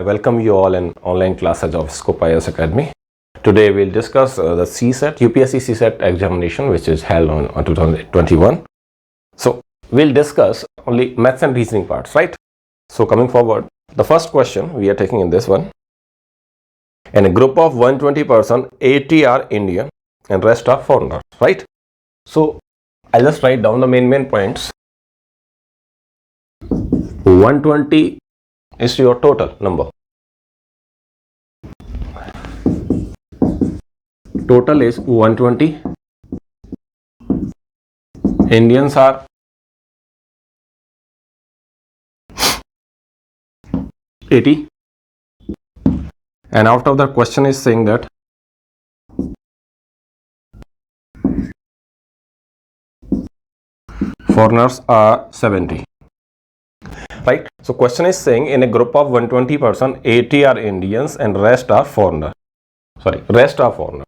I welcome you all in online classes of Scope IAS Academy. Today we'll discuss the CSET, UPSC CSET examination which is held on 2021. So we'll discuss only maths and reasoning parts, right? So coming forward, the first question we are taking in this one. In a group of 120 person, 80 are Indian and rest are foreigners, right? So I'll just write down the main points. 120 is your total number. Total is 120. Indians are 80. And out of the question is saying that foreigners are 70. Right? So question is saying in a group of 120 person, 80 are Indians and rest are foreigners. Rest are foreigners.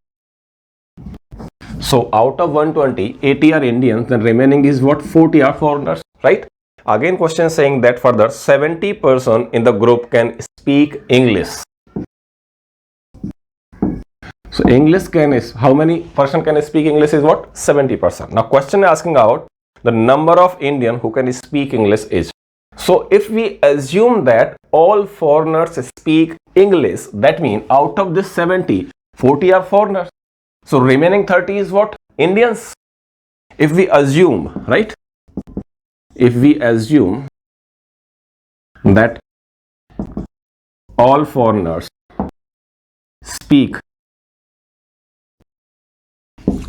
So out of 120, 80 are Indians, then remaining is what? 40 are foreigners, right? Again question is saying that further 70 person in the group can speak English. So English how many person can speak English is what? 70%. Now question asking out the number of Indian who can speak English is. So if we assume that all foreigners speak English, that means out of this 70, 40 are foreigners. So remaining 30 is what? Indians. If we assume, right? If we assume that all foreigners speak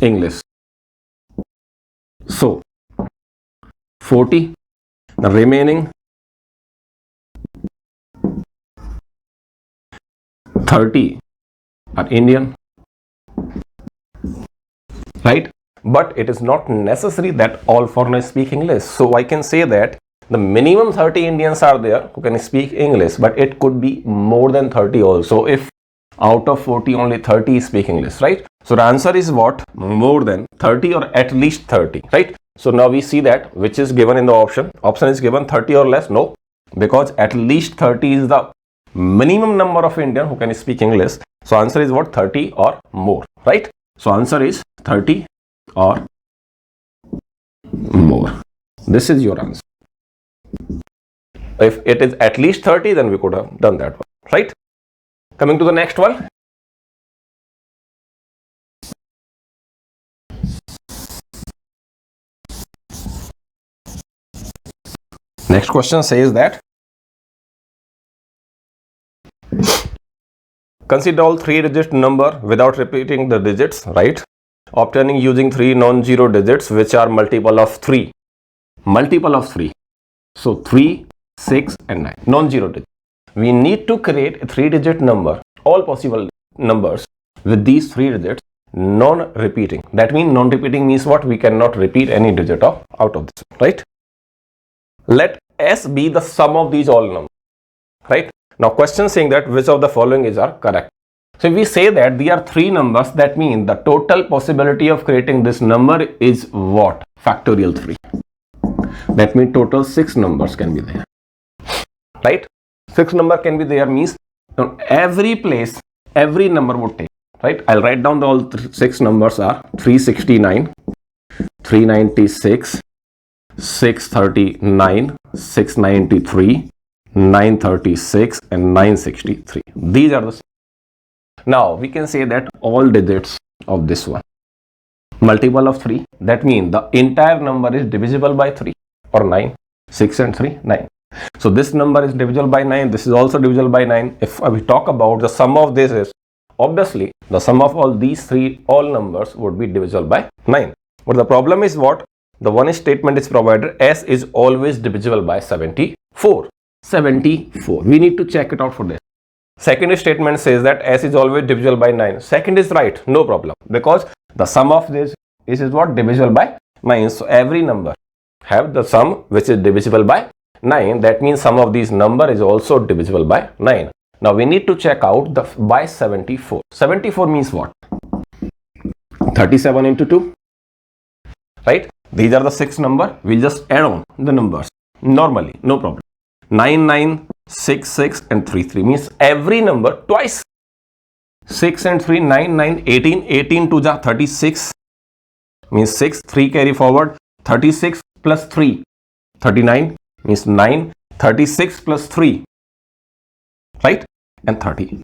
English, so 40, the remaining 30 are Indian, right? But it is not necessary that all foreigners speak English. So I can say that the minimum 30 Indians are there who can speak English, but it could be more than 30 also if out of 40 only 30 speak English, right? So the answer is what? More than 30 or at least 30, right? So now we see that which is given in the option. Option is given 30 or less. No, because at least 30 is the minimum number of Indians who can speak English. So answer is what? 30 or more, right? So answer is 30 or more. This is your answer. If it is at least 30, then we could have done that one, right? Coming to the next one. Next question says that consider all three-digit number without repeating the digits, right? Obtaining using three non-zero digits which are multiple of 3. Multiple of 3. So 3, 6 and 9. Non-zero digits. We need to create a three-digit number, all possible numbers with these 3 digits, non-repeating. That means non-repeating means what? We cannot repeat any digit out of this, right? Let S be the sum of these all numbers, right? Now question saying that which of the following is are correct. So if we say that there are 3 numbers, that means the total possibility of creating this number is what? Factorial 3. That means total 6 numbers can be there, right? 6 number can be there means on every place every number would take, right? I'll write down the all 6 numbers are 369, 396, 639, 693, 936 and 963. These are the. Now we can say that all digits of this one multiple of 3, that means the entire number is divisible by 3 or 9. 6 and 3, 9. So this number is divisible by 9. This is also divisible by 9. If we talk about the sum of this is obviously the sum of all these all numbers would be divisible by 9. But the problem is what? The one statement is provided S is always divisible by 74. 74. We need to check it out for this. Second statement says that S is always divisible by 9. Second is right, no problem, because the sum of this is what? Divisible by 9. So every number have the sum which is divisible by 9. That means sum of these number is also divisible by 9. Now we need to check out the by 74. 74 means what? 37 into 2, right? These are the 6 number. We'll just add on the numbers normally, no problem. 9, 9, 6, 6 and 3, 3 means every number twice. 6 and 3, 9, 9, 18, 18 to the 36 means 6, 3 carry forward, 36 plus 3, 39 means 9, 36 plus 3, right, and 30.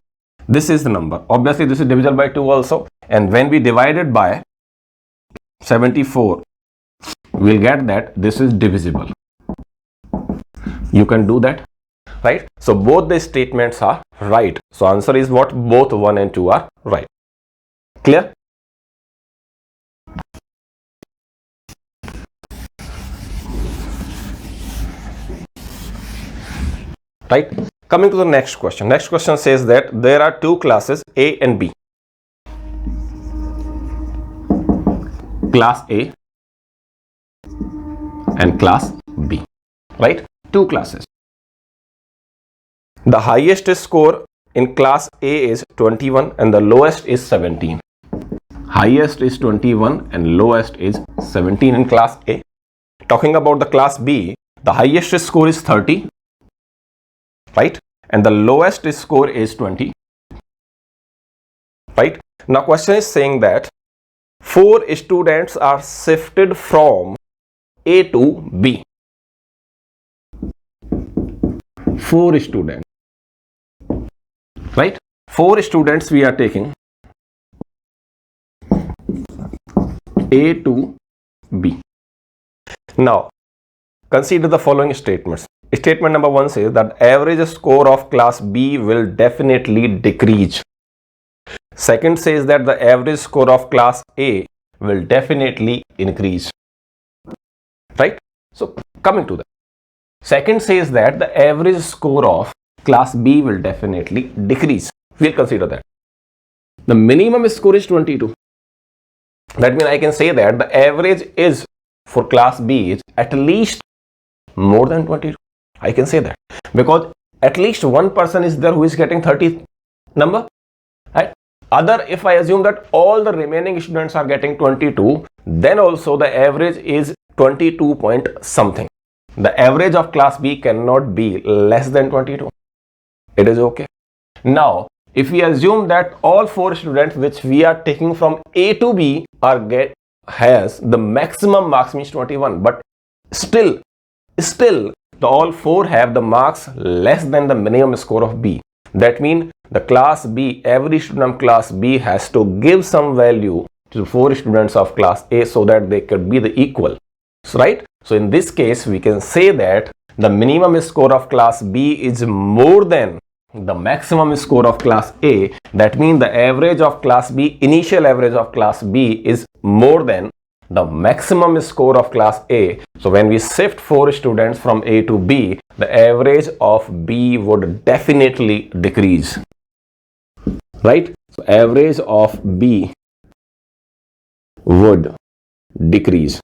This is the number. Obviously, this is divisible by 2 also, and when we divide it by 74, we'll get that this is divisible. You can do that, right? So both the statements are right. So answer is what? Both 1 and 2 are right. Clear? Right? Coming to the next question. Next question says that there are two classes A and B. Class A and class B. Right? Two classes. The highest score in class A is 21 and the lowest is 17. Highest is 21 and lowest is 17 in class A. Talking about the class B, the highest score is 30, right? And the lowest score is 20, right? Now question is saying that 4 students are shifted from A to B. 4 students, right? 4 students we are taking A to B. Now consider the following statements. Statement number 1 says that average score of class B will definitely decrease. Second says that the average score of class A will definitely increase. Right? So coming to that. Second says that the average score of class B will definitely decrease. We'll consider that. The minimum score is 22. That means I can say that the average is for class B is at least more than 22. I can say that because at least one person is there who is getting 30 number, right? Other, if I assume that all the remaining students are getting 22, then also the average is 22 point something. The average of class B cannot be less than 22. It is okay. Now, if we assume that all 4 students which we are taking from A to B are has the maximum marks means 21, but still the all 4 have the marks less than the minimum score of B. That means the class B, every student of class B has to give some value to 4 students of class A so that they could be the equal. So, right? So in this case, we can say that the minimum score of class B is more than the maximum score of class A. That means the average of class B, initial average of class B is more than the maximum score of class A. So when we shift 4 students from A to B, the average of B would definitely decrease. Right? So average of B would decrease.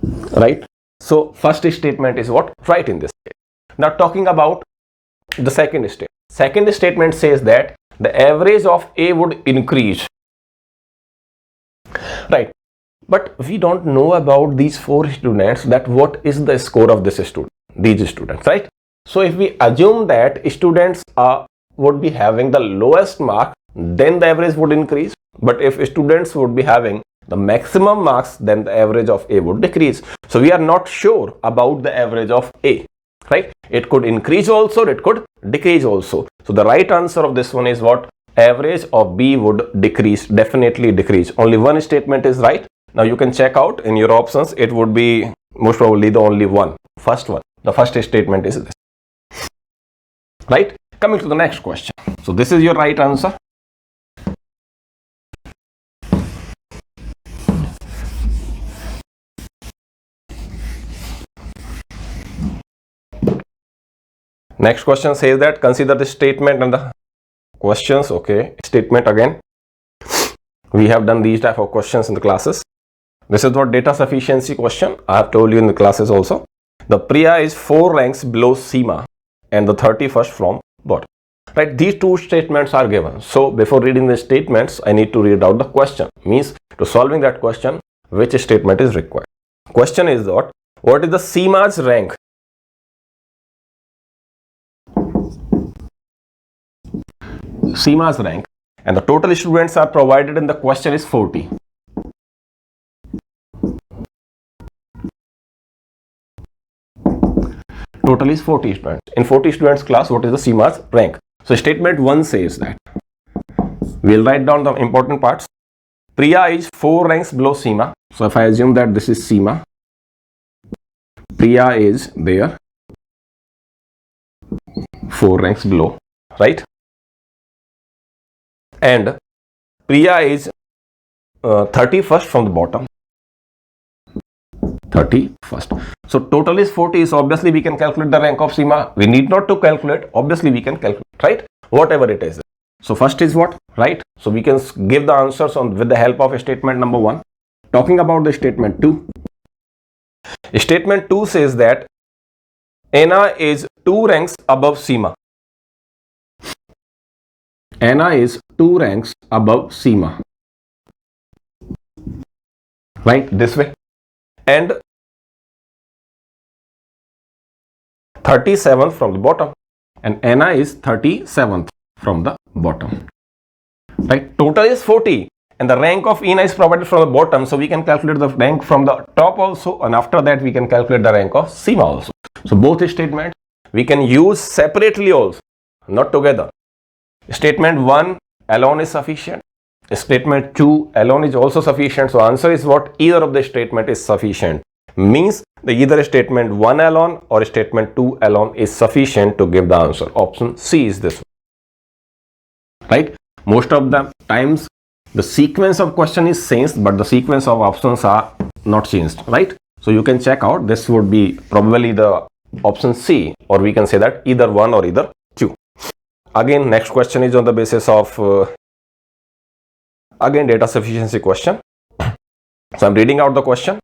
Right? So first statement is what? Right in this case. Now talking about the second statement. Second statement says that the average of A would increase. Right, but we don't know about these 4 students that what is the score of this student, these students, right? So if we assume that students would be having the lowest mark, then the average would increase. But if students would be having the maximum marks, then the average of A would decrease. So we are not sure about the average of A, right? It could increase also, it could decrease also. So the right answer of this one is what? Average of B would decrease, definitely decrease. Only one statement is right. Now you can check out in your options, it would be most probably the only one, first one. The first statement is this. Right? Coming to the next question. So this is your right answer. Next question says that consider the statement and the questions. Okay, statement again. We have done these type of questions in the classes. This is what data sufficiency question. I have told you in the classes also. The Priya is 4 ranks below Seema and the 31st from bottom. Right, these 2 statements are given. So before reading the statements, I need to read out the question. Means to solving that question, which statement is required. Question is what is the Seema's rank CIMA's rank, and the total students are provided in the question is 40. Total is 40 students. In 40 students class, what is the CIMA's rank? So statement 1 says that, we'll write down the important parts. Priya is 4 ranks below CIMA. So if I assume that this is CIMA, Priya is there 4 ranks below, right? And Priya is 31st from the bottom. 31st. So total is 40. So obviously we can calculate the rank of CIMA. We need not to calculate. Obviously we can calculate, right? Whatever it is. So first is what? Right? So we can give the answers with the help of statement number 1. Talking about the statement 2. Statement 2 says that Anna is 2 ranks above CIMA. Anna is 2 ranks above CIMA. Right? This way. And 37th from the bottom. And Anna is 37th from the bottom. Right? Total is 40. And the rank of Anna is provided from the bottom. So we can calculate the rank from the top also. And after that we can calculate the rank of CIMA also. So both statements we can use separately also, not together. Statement 1 alone is sufficient. Statement 2 alone is also sufficient. So answer is what? Either of the statement is sufficient. Means the either statement 1 alone or statement 2 alone is sufficient to give the answer. Option C is this one. Right? Most of the times the sequence of question is changed, but the sequence of options are not changed. Right? So you can check out. This would be probably the option C, or we can say that either 1 or either 2. Again, next question is on the basis of again data sufficiency question. So I'm reading out the question.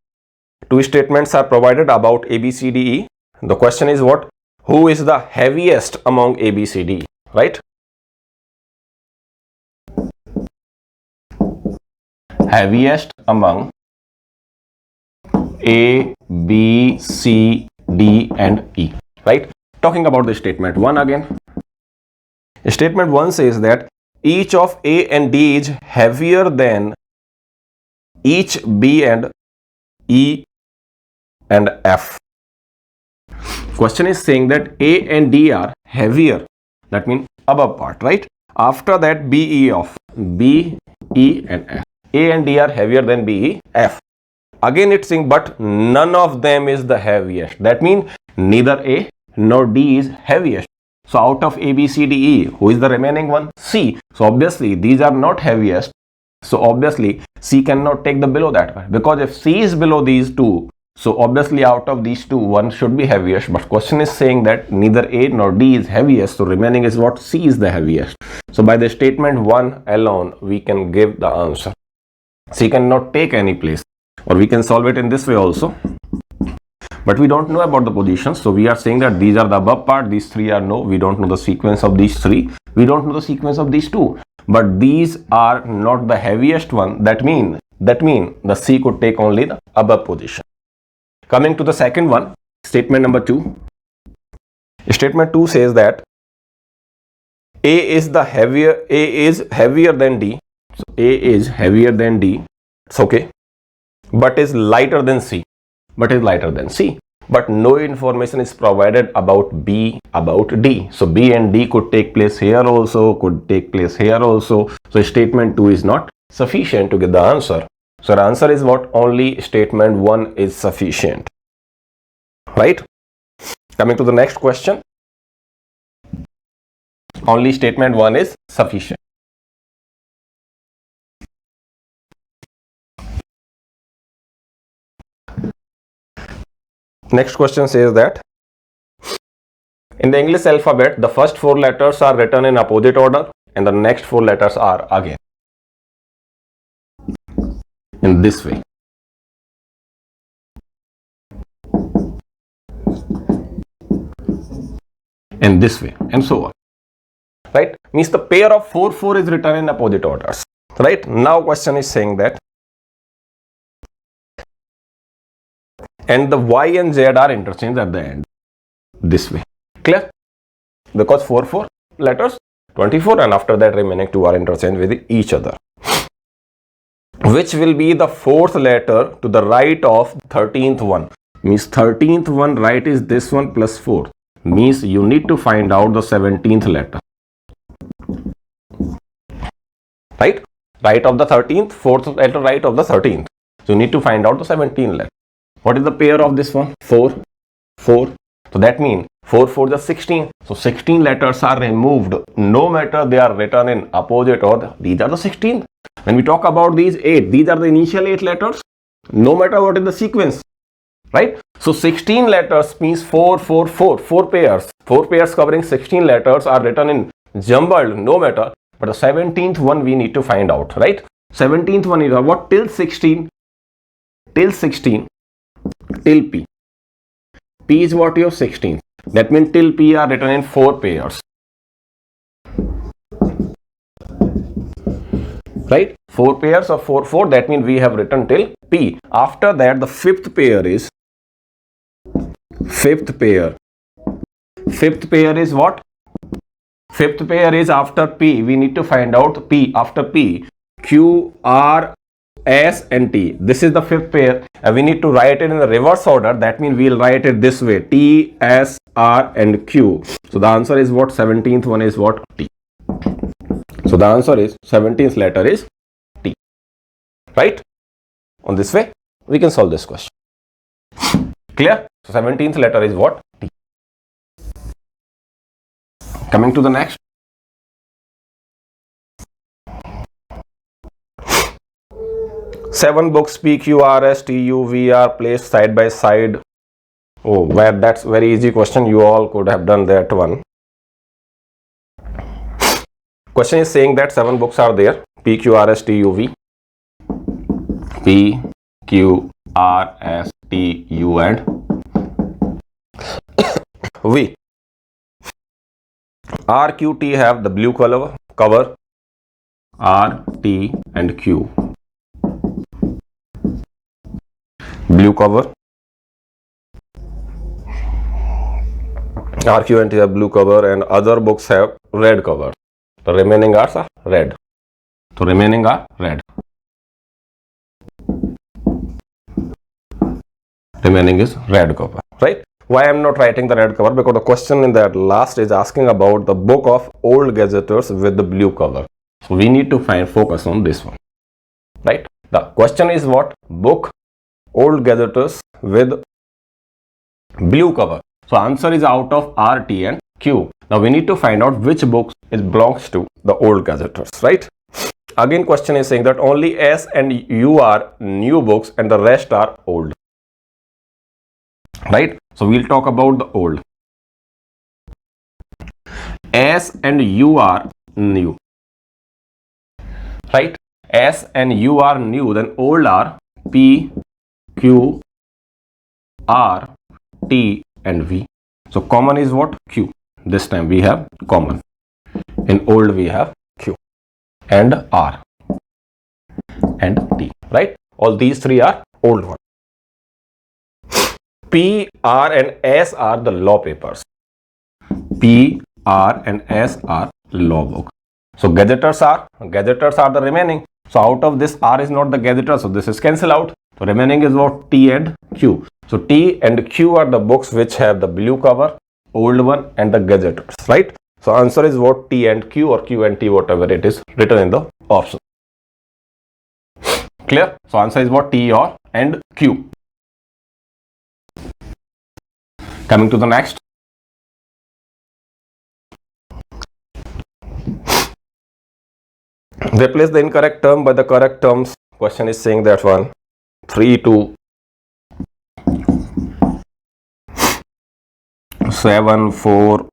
2 statements are provided about A, B, C, D, E. The question is what? Who is the heaviest among A, B, C, D, E? Right? Heaviest among A, B, C, D and E. Right? Talking about the statement 1 again. Statement 1 says that each of A and D is heavier than each B and E and F. Question is saying that A and D are heavier. That means above part, right? After that B, E of B, E and F. A and D are heavier than B, E, F. Again it's saying but none of them is the heaviest. That means neither A nor D is heaviest. So out of A, B, C, D, E, who is the remaining one? C. So obviously these are not heaviest. So obviously C cannot take the below that one, because if C is below these two, so obviously out of these two one should be heaviest. But question is saying that neither A nor D is heaviest. So remaining is what? C is the heaviest. So by the statement 1 alone we can give the answer. C cannot take any place. Or we can solve it in this way also. But we don't know about the positions. So we are saying that these are the above part. These 3 are no. We don't know the sequence of these 3. We don't know the sequence of these 2. But these are not the heaviest one. That mean the C could take only the above position. Coming to the second one, statement number 2. Statement 2 says that A is heavier than D. So A is heavier than D. It's okay. But is lighter than C. But no information is provided about B, about D. So B and D could take place here also, could take place here also. So statement 2 is not sufficient to get the answer. So the answer is what? Only statement 1 is sufficient. Right? Coming to the next question. Only statement 1 is sufficient. Next question says that in the English alphabet, the first 4 letters are written in opposite order and the next 4 letters are again in this way. In this way and so on. Right? Means the pair of 4 is written in opposite orders. Right? Now question is saying that and the Y and Z are interchanged at the end. This way. Clear? Because 4 letters 24, and after that remaining 2 are interchanged with each other. Which will be the fourth letter to the right of 13th one? Means 13th one right is this one plus 4. Means you need to find out the 17th letter. Right? Right of the 13th, fourth letter right of the 13th. So you need to find out the 17th letter. What is the pair of this one? 4, 4. So that means 4, 4 is 16. So 16 letters are removed no matter they are written in opposite or these are the 16. When we talk about these 8, these are the initial 8 letters no matter what is the sequence. Right? So 16 letters means 4, 4, 4. 4 pairs. 4 pairs covering 16 letters are written in jumbled no matter. But the 17th one we need to find out. Right? 17th one is what? Till 16. Till 16. Till P. P is what? Your 16th. That means till P are written in 4 pairs. Right? 4 pairs of 4, 4. That means we have written till P. After that, the fifth pair is fifth pair. Fifth pair is what? Fifth pair is after P. We need to find out P. After P, Q, R, S and T. This is the fifth pair. We need to write it in the reverse order. That means we'll write it this way: T, S, R and Q. So the answer is what? 17th one is what? T. So the answer is 17th letter is T. Right? On this way, we can solve this question. Clear? So 17th letter is what? T. Coming to the next. Seven books P, Q, R, S, T, U, V are placed side by side. Oh, where that's very easy question. You all could have done that one. Question is saying that 7 books are there. P, Q, R, S, T, U, V. P, Q, R, S, T, U and V. R, Q, T have the blue color cover. R, T and Q. Blue cover. R, Q and T have blue cover and other books have red cover. The remaining are red. So remaining are red. Remaining is red cover. Right? Why I am not writing the red cover? Because the question in that last is asking about the book of old gazetters with the blue cover. So we need to focus on this one. Right? The question is what? Book old gazetters with blue cover. So answer is out of R, T and Q. Now we need to find out which books it belongs to the old gazetters, right? Again question is saying that only S and U are new books and the rest are old. Right? So we'll talk about the old. S and U are new. Right? S and U are new, then old are P, Q, R, T and V. So common is what? Q. This time we have common. In old we have Q and R and T. Right? All these three are old ones. P, R and S are the law papers. P, R and S are law books. So gazetters are the remaining. So out of this R is not the gazetteur, so this is cancel out. So remaining is what? T and Q. So T and Q are the books which have the blue cover, old one and the gazetters, right? So answer is what? T and Q or Q and T, whatever it is written in the option. Clear? So answer is what? T or and Q. Coming to the next. Replace the incorrect term by the correct terms. Question is saying that one. 3, 2, 7, 4,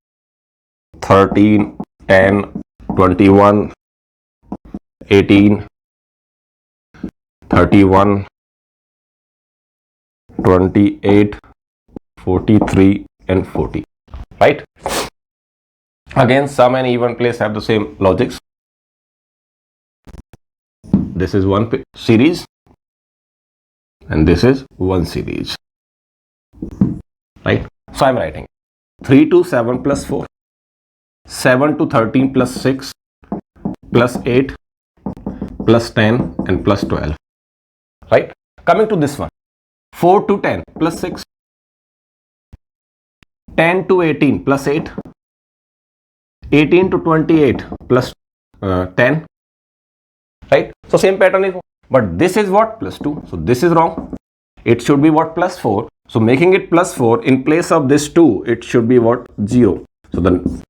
13, 10, 21, 18, 31, 28, 43 and 40. Right? Again, sum and even place have the same logics. This is one series and this is one series. Right? So I am writing 3 to 7 plus 4. 7 to 13 plus 6 plus 8 plus 10 and plus 12. Right? Coming to this one, 4 to 10 plus 6, 10 to 18 plus 8, 18 to 28 plus 10. Right? So same pattern is, but this is what? Plus 2. So this is wrong. It should be what? Plus 4. So making it plus 4, in place of this 2, it should be what? 0. So the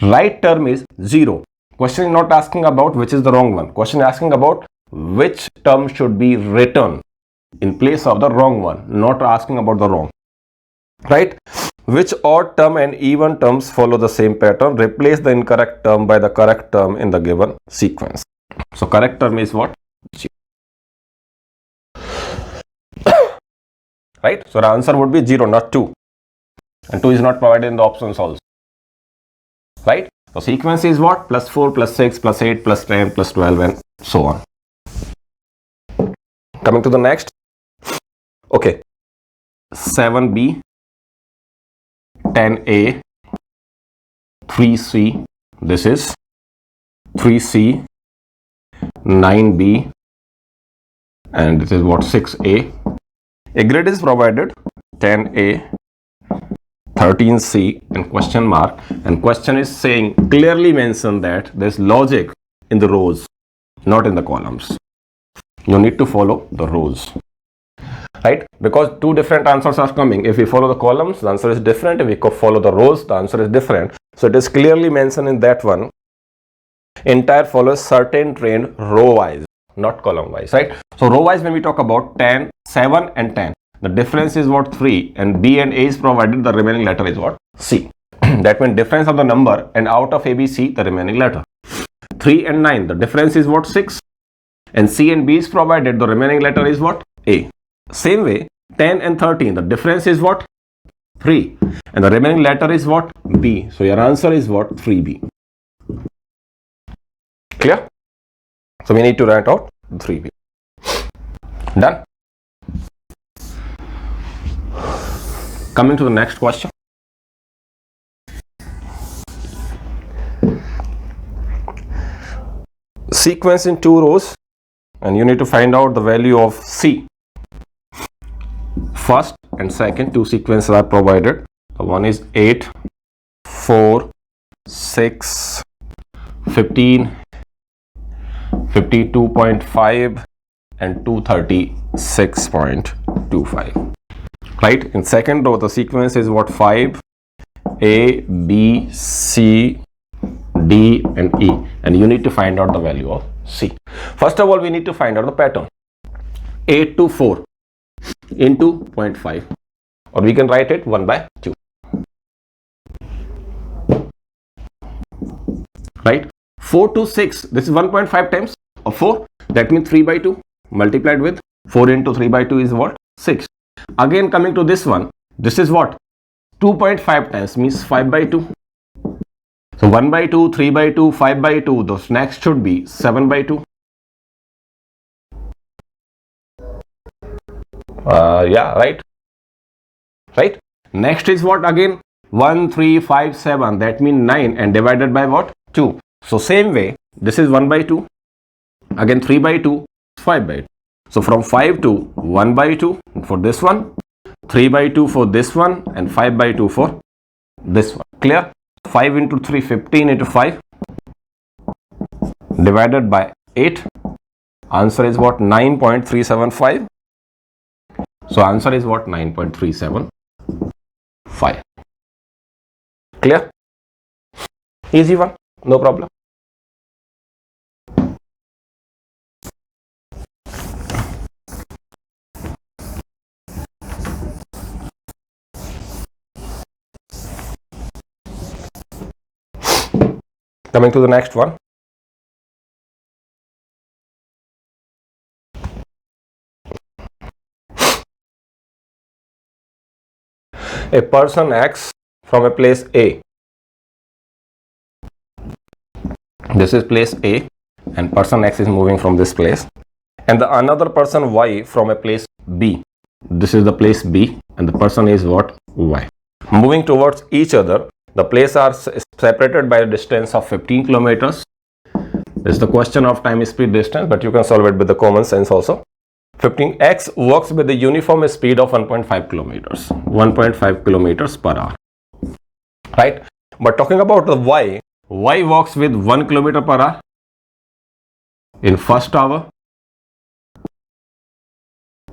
right term is 0. Question is not asking about which is the wrong one. Question is asking about which term should be written in place of the wrong one, not asking about the wrong. Right? Which odd term and even terms follow the same pattern? Replace the incorrect term by the correct term in the given sequence. So correct term is what? 0. Right? So the answer would be 0, not 2. And 2 is not provided in the options also. Right? So sequence is what? Plus 4, plus 6, plus 8, plus 10, plus 12 and so on. Coming to the next. Okay. 7b, 10a, 3c, this is 3c, 9b, and this is what? 6a. A grid is provided, 10a, 13c and question mark, and question is saying, clearly mention that there's logic in the rows, not in the columns. You need to follow the rows, right? Because two different answers are coming. If we follow the columns, the answer is different. If we follow the rows, the answer is different. So it is clearly mentioned in that one, entire follows certain trend row wise, not column wise, right? So row wise, when we talk about 10, 7 and 10, the difference is what? 3, and B and A is provided, the remaining letter is what? C. That means difference of the number, and out of A, B, C, the remaining letter. 3 and 9, the difference is what? 6, and C and B is provided, the remaining letter is what? A. Same way, 10 and 13, the difference is what? 3, and the remaining letter is what? B. So your answer is what? 3B. Clear? So we need to write out 3B. Done? Coming to the next question. Sequence in 2 rows, and you need to find out the value of C. First and second 2 sequences are provided. One is 8, 4, 6, 15, 52.5 and 236.25. Right? In second row, the sequence is what? 5, A, B, C, D and E, and you need to find out the value of C. First of all, we need to find out the pattern. 8 to 4 into 0.5, or we can write it 1 by 2. Right? 4 to 6, this is 1.5 times of 4, that means 3 by 2 multiplied with 4 into 3 by 2 is what? 6. Again coming to this one, this is what? 2.5 times means 5 by 2. So 1 by 2, 3 by 2, 5 by 2, those next should be 7 by 2. Yeah, right? Right? Next is what again? 1, 3, 5, 7, that means 9 and divided by what? 2. So same way, this is 1 by 2, again 3 by 2, 5 by 2. So from 5 to 1 by 2 for this one, 3 by 2 for this one, and 5 by 2 for this one. Clear? 5 into 3, 15 into 5 divided by 8. Answer is what? 9.375. So answer is what? 9.375. Clear? Easy one, no problem. Coming to the next one. A person acts from a place A. This is place A, and person X is moving from this place. And the another person Y from a place B. This is the place B, and the person is what? Y. Moving towards each other The places are separated by a distance of 15 kilometers. This is the question of time, speed, distance, but you can solve it with the common sense also. 15x works with the uniform speed of 1.5 kilometers, 1.5 kilometers per hour, right? But talking about the y works with 1 kilometer per hour in first hour.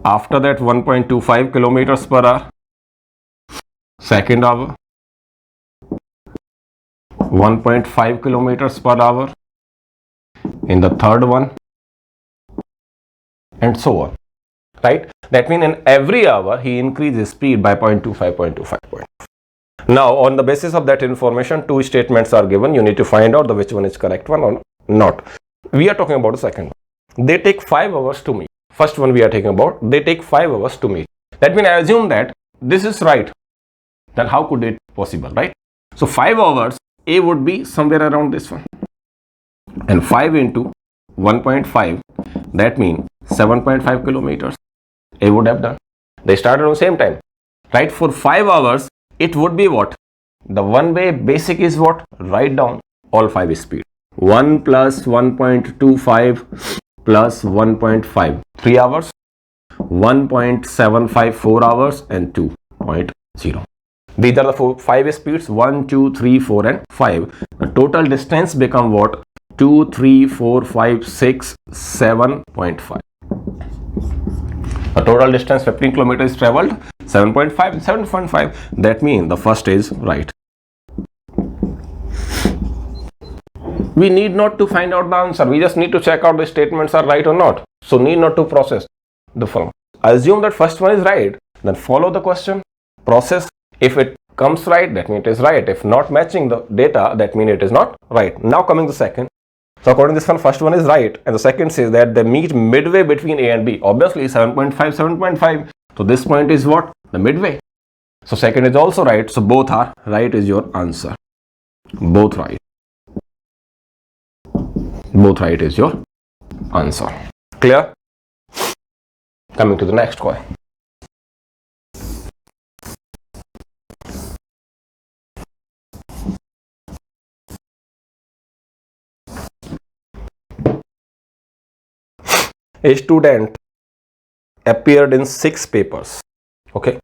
After that, 1.25 kilometers per hour, second hour, 1.5 kilometers per hour in the third one, and so on, right? That means in every hour he increases speed by 0.25. Now, on the basis of that information, two statements are given. You need to find out which one is correct one or not. We are talking about the second one. They take 5 hours to meet. First one we are talking about, they take 5 hours to meet. That means I assume that this is right. Then how could it possible, right? So 5 hours, A would be somewhere around this one. And 5 into 1.5, that means 7.5 kilometers A would have done. They started on the same time, right? For 5 hours, it would be what? The one way basic is what? Write down all 5 speed. 1 plus 1.25 plus 1.5, 3 hours, 1.75, 4 hours, and 2.0. These are the 5 speeds, 1, 2, 3, 4, and 5. The total distance become what? 2, 3, 4, 5, 6, 7.5. The total distance 15 kilometers traveled, 7.5 and 7.5. That means the first is right. We need not to find out the answer. We just need to check out the statements are right or not. So need not to process the form. Assume that first one is right. Then follow the question. Process. If it comes right, that means it is right. If not matching the data, that means it is not right. Now coming the second. So according to this one, first one is right. And the second says that they meet midway between A and B. Obviously 7.5, 7.5. So this point is what? The midway. So second is also right. So both are right is your answer. Both right. Both right is your answer. Clear? Coming to the next question. A student appeared in 6 papers. Okay.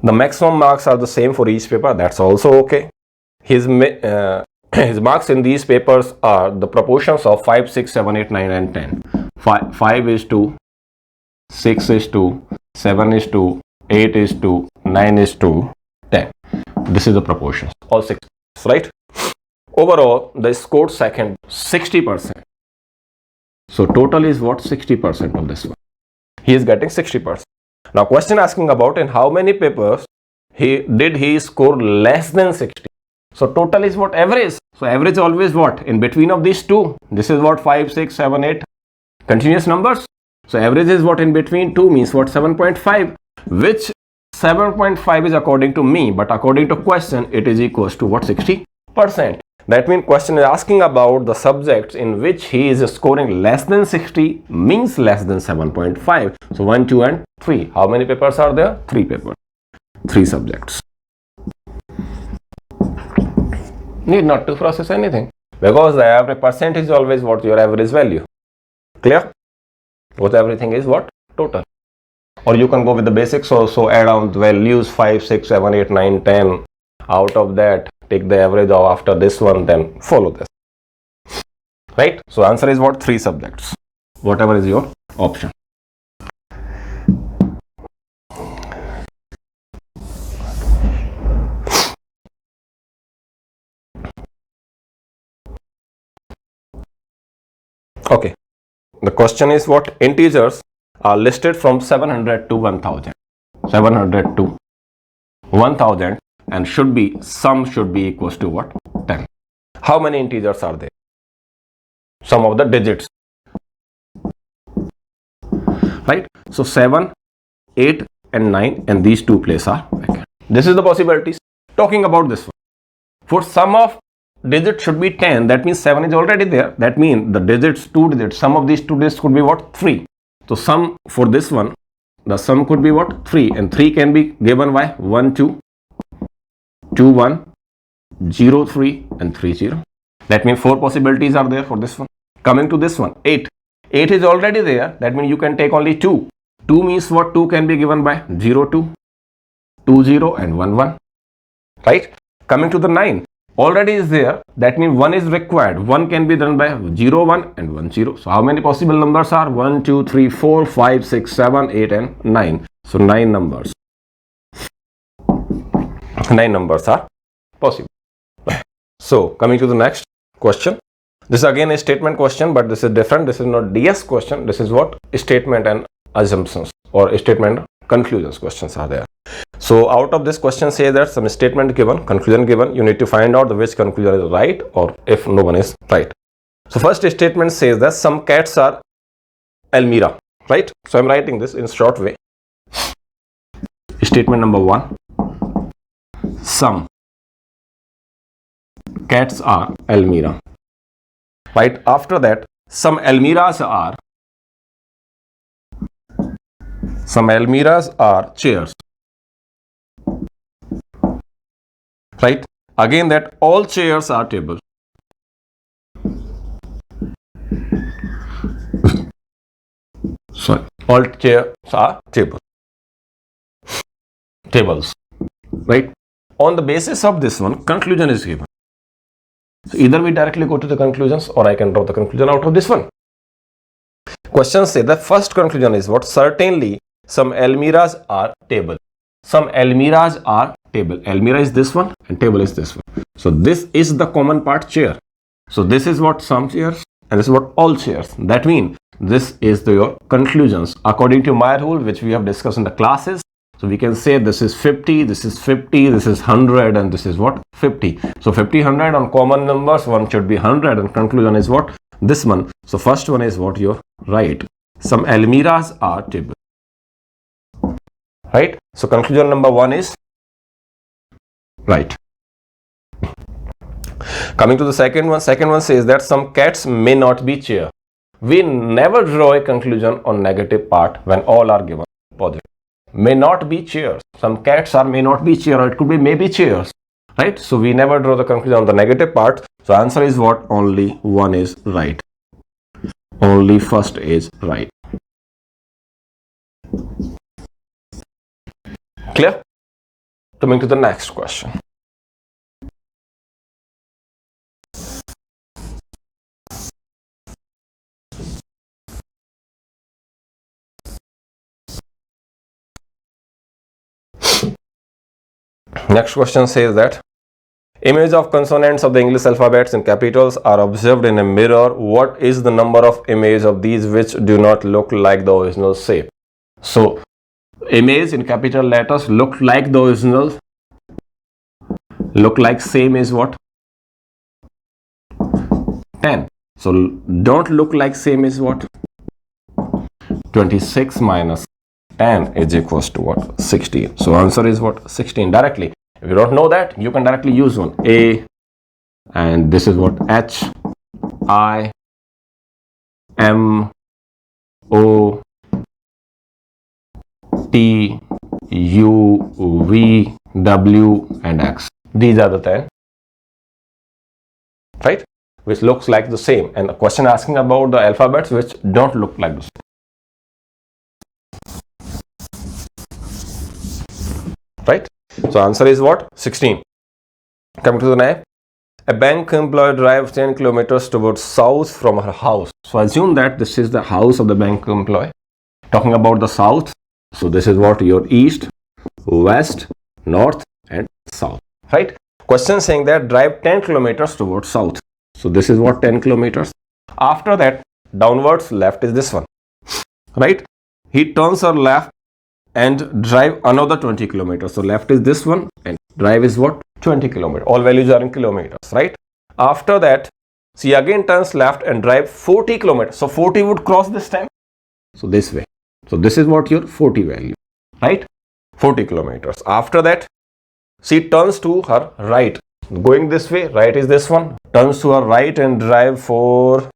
The maximum marks are the same for each paper. That's also okay. His marks in these papers are the proportions of 5, 6, 7, 8, 9, and 10. 5 is to 6 is to 7 is to 8 is to 9 is to 10. This is the proportions. All 6, right? Overall, they scored second 60%. So total is what? 60% of this one. He is getting 60%. Now question asking about in how many papers he score less than 60. So total is what? Average. So average always what? In between of these two. This is what? 5, 6, 7, 8 continuous numbers. So average is what? In between 2 means what? 7.5. Which 7.5 is according to me, but according to question it is equals to what? 60%. That means question is asking about the subjects in which he is scoring less than 60 means less than 7.5. So 1, 2 and 3. How many papers are there? 3 papers. 3 subjects. Need not to process anything because the average percent is always what? Your average value. Clear? What everything is what? Total. Or you can go with the basics also, add on the values 5, 6, 7, 8, 9, 10. Out of that, take the average of after this one, then follow this. Right? So answer is what? 3 subjects. Whatever is your option. Okay. The question is what? Integers are listed from 700 to 1000. 700 to 1000 and sum should be equals to what? 10. How many integers are there? Sum of the digits. Right? So 7, 8 and 9 and these 2 places are vacant. This is the possibilities. Talking about this one. For sum of digits should be 10. That means 7 is already there. That means the digits, 2 digits, sum of these 2 digits could be what? 3. So sum for this one, the sum could be what? 3. And 3 can be given by 1, 2, 2, 1, 0, 3 and 3, 0. That means 4 possibilities are there for this one. Coming to this one, 8. 8 is already there. That means you can take only 2. 2 means what? 2 can be given by 0, 2, 2, 0 and 1, 1. Right? Coming to the 9. Already is there. That means 1 is required. 1 can be done by 0, 1 and 1, 0. So how many possible numbers are? 1, 2, 3, 4, 5, 6, 7, 8 and 9. So 9 numbers. 9 numbers are possible. So coming to the next question. This is again a statement question, but this is different. This is not DS question. This is what? Statement and assumptions or statement conclusions questions are there. So out of this question say that some statement given, conclusion given, you need to find out which conclusion is right or if no one is right. So first statement says that some cats are Elmira, right? So I'm writing this in short way. Statement number 1. Some cats are Elmira. Right after that, some Elmiras are chairs. Right? Again that all chairs are tables. Sorry, all chairs are tables. Right? On the basis of this one, conclusion is given. So either we directly go to the conclusions or I can draw the conclusion out of this one. Questions say the first conclusion is what? Certainly some Elmiras are table. Some Elmiras are table. Elmira is this one and table is this one. So this is the common part, chair. So this is what? Some chairs and this is what? All chairs. That means this is your conclusions according to my rule, which we have discussed in the classes. So we can say this is 50, this is 50, this is 100 and this is what? 50. So 50, 100 on common numbers, one should be 100 and conclusion is what? This one. So first one is what? You're right. Some Elmiras are table. Right? So conclusion number 1 is right. Coming to the second one says that some cats may not be chair. We never draw a conclusion on negative part when all are given positive. May not be chairs. Some cats are may not be chair, or it could be maybe chairs. Right? So we never draw the conclusion on the negative part. So answer is what? Only 1 is right. Only first is right. Clear? Coming to the next question. Next question says that image of consonants of the English alphabets in capitals are observed in a mirror. What is the number of image of these which do not look like the original shape? So image in capital letters look like the original, look like same is what? 10. So don't look like same is what? 26 minus 10 is equals to what? 16. So answer is what? 16 directly. If you don't know that, you can directly use one. A and this is what? H, I, M, O, T, U, V, W and X. These are the 10. Right? Which looks like the same. And the question asking about the alphabets which don't look like the same. Right? So answer is what? 16. Coming to the next. A bank employee drives 10 kilometers towards south from her house. So assume that this is the house of the bank employee. Talking about the south. So this is what? Your east, west, north and south. Right? Question saying that drive 10 kilometers towards south. So this is what? 10 kilometers. After that, downwards left is this one. Right? He turns her left and drive another 20 kilometers. So left is this one and drive is what? 20 kilometers. All values are in kilometers, right? After that, she again turns left and drive 40 kilometers. So 40 would cross this time. So this way. So this is what your 40 value, right? 40 kilometers. After that, she turns to her right. Going this way, right is this one. Turns to her right and drive for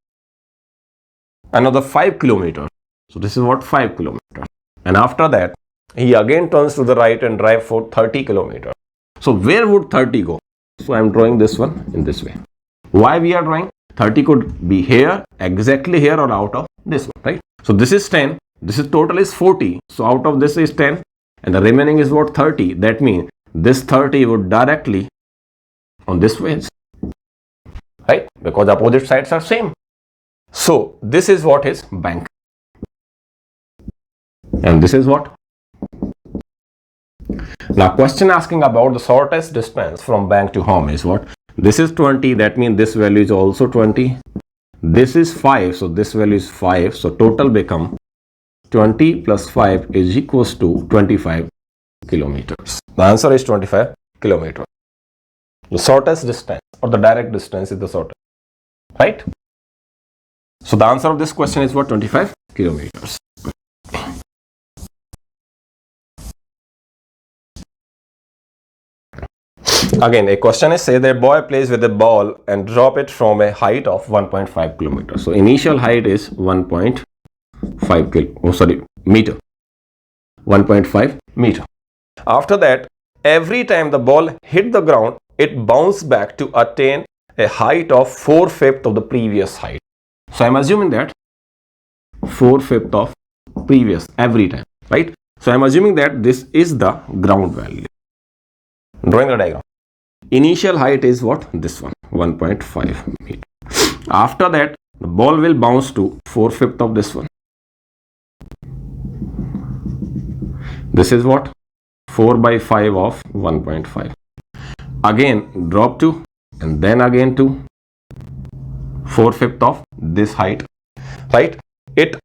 another 5 kilometers. So this is what? 5 kilometers. And after that, he again turns to the right and drive for 30 kilometers. So where would 30 go? So I'm drawing this one in this way. Why we are drawing? 30 could be here, exactly here, or out of this one, right? So this is 10. This is total is 40. So out of this is 10, and the remaining is what? 30. That means this 30 would directly on this way, right? Because opposite sides are same. So this is what is bank, and this is what. Now question asking about the shortest distance from bank to home is what? This is 20, that means this value is also 20. This is 5, so this value is 5. So total become 20 plus 5 is equals to 25 kilometers. The answer is 25 kilometers. The shortest distance or the direct distance is the shortest, right? So the answer of this question is what? 25 kilometers. Again, a question is, say that boy plays with a ball and drop it from a height of 1.5 kilometers. So initial height is 1.5 meter. 1.5 meter. After that, every time the ball hit the ground, it bounced back to attain a height of 4/5 of the previous height. So I'm assuming that 4/5 of previous every time, right? So I'm assuming that this is the ground value. Drawing the diagram. Initial height is what? This one, 1.5 meter. After that, the ball will bounce to 4/5 of this one. This is what? 4/5 of 1.5. Again drop to, and then again to 4/5 of this height, right? It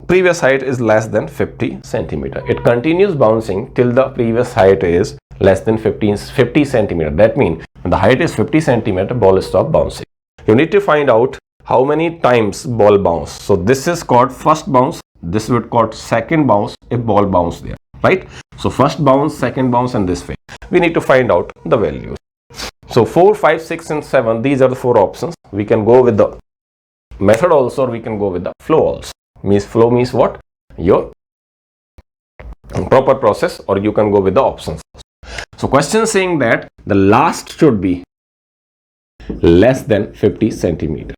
previous height is less than 50 centimeter. It continues bouncing till the previous height is less than 50 centimeter. That means when the height is 50 centimeter, ball stop bouncing. You need to find out how many times ball bounce. So this is called first bounce. This would called second bounce if ball bounce there, right? So first bounce, second bounce, and this way. We need to find out the values. So 4, 5, 6, and 7. These are the 4 options. We can go with the method also, or we can go with the flow also. Means flow means what? Your proper process, or you can go with the options. So question saying that the last should be less than 50 centimeter.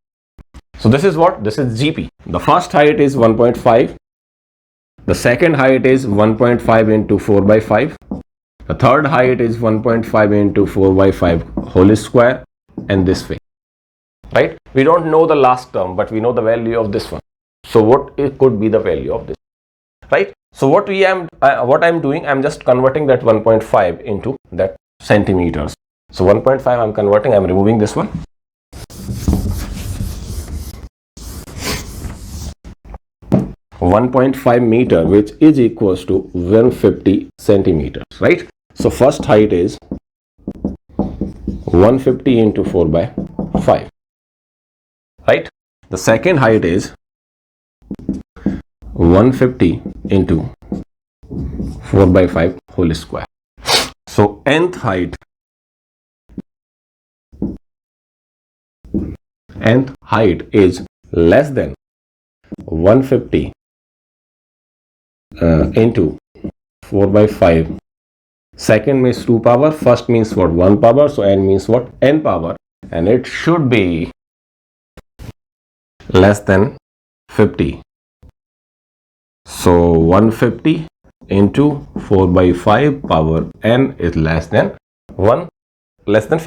So this is what? This is GP. The first height is 1.5. The second height is 1.5 into 4/5. The third height is 1.5 into 4/5 whole square, and this way, right? We don't know the last term, but we know the value of this one. So what it could be the value of this, right? So what I'm doing, I'm just converting that 1.5 into that centimeters. So 1.5 I'm converting, I'm removing this one. .5 meter, which is equals to 150 centimeters, right? So first height is 150 into 4/5, right? The second height is 150 into 4/5 whole square. So nth height is less than 150 into 4/5. Second means 2 power, first means what? 1 power, so n means what? N power, and it should be less than 50. So 150 into 4/5 power n is less than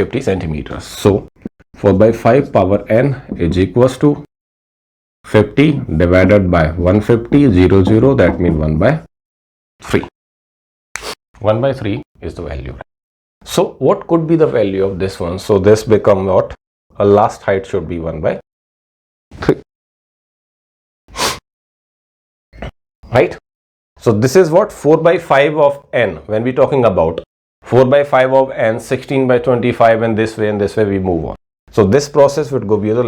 50 centimeters. So 4/5 power n is equals to 50 divided by 150, 0, that means 1/3. 1/3 is the value. So what could be the value of this one? So this become what? A last height should be 1/3. Right? So this is what? 4/5 of n. When we talking about 4/5 of n, 16/25, and this way we move on. So this process would go be the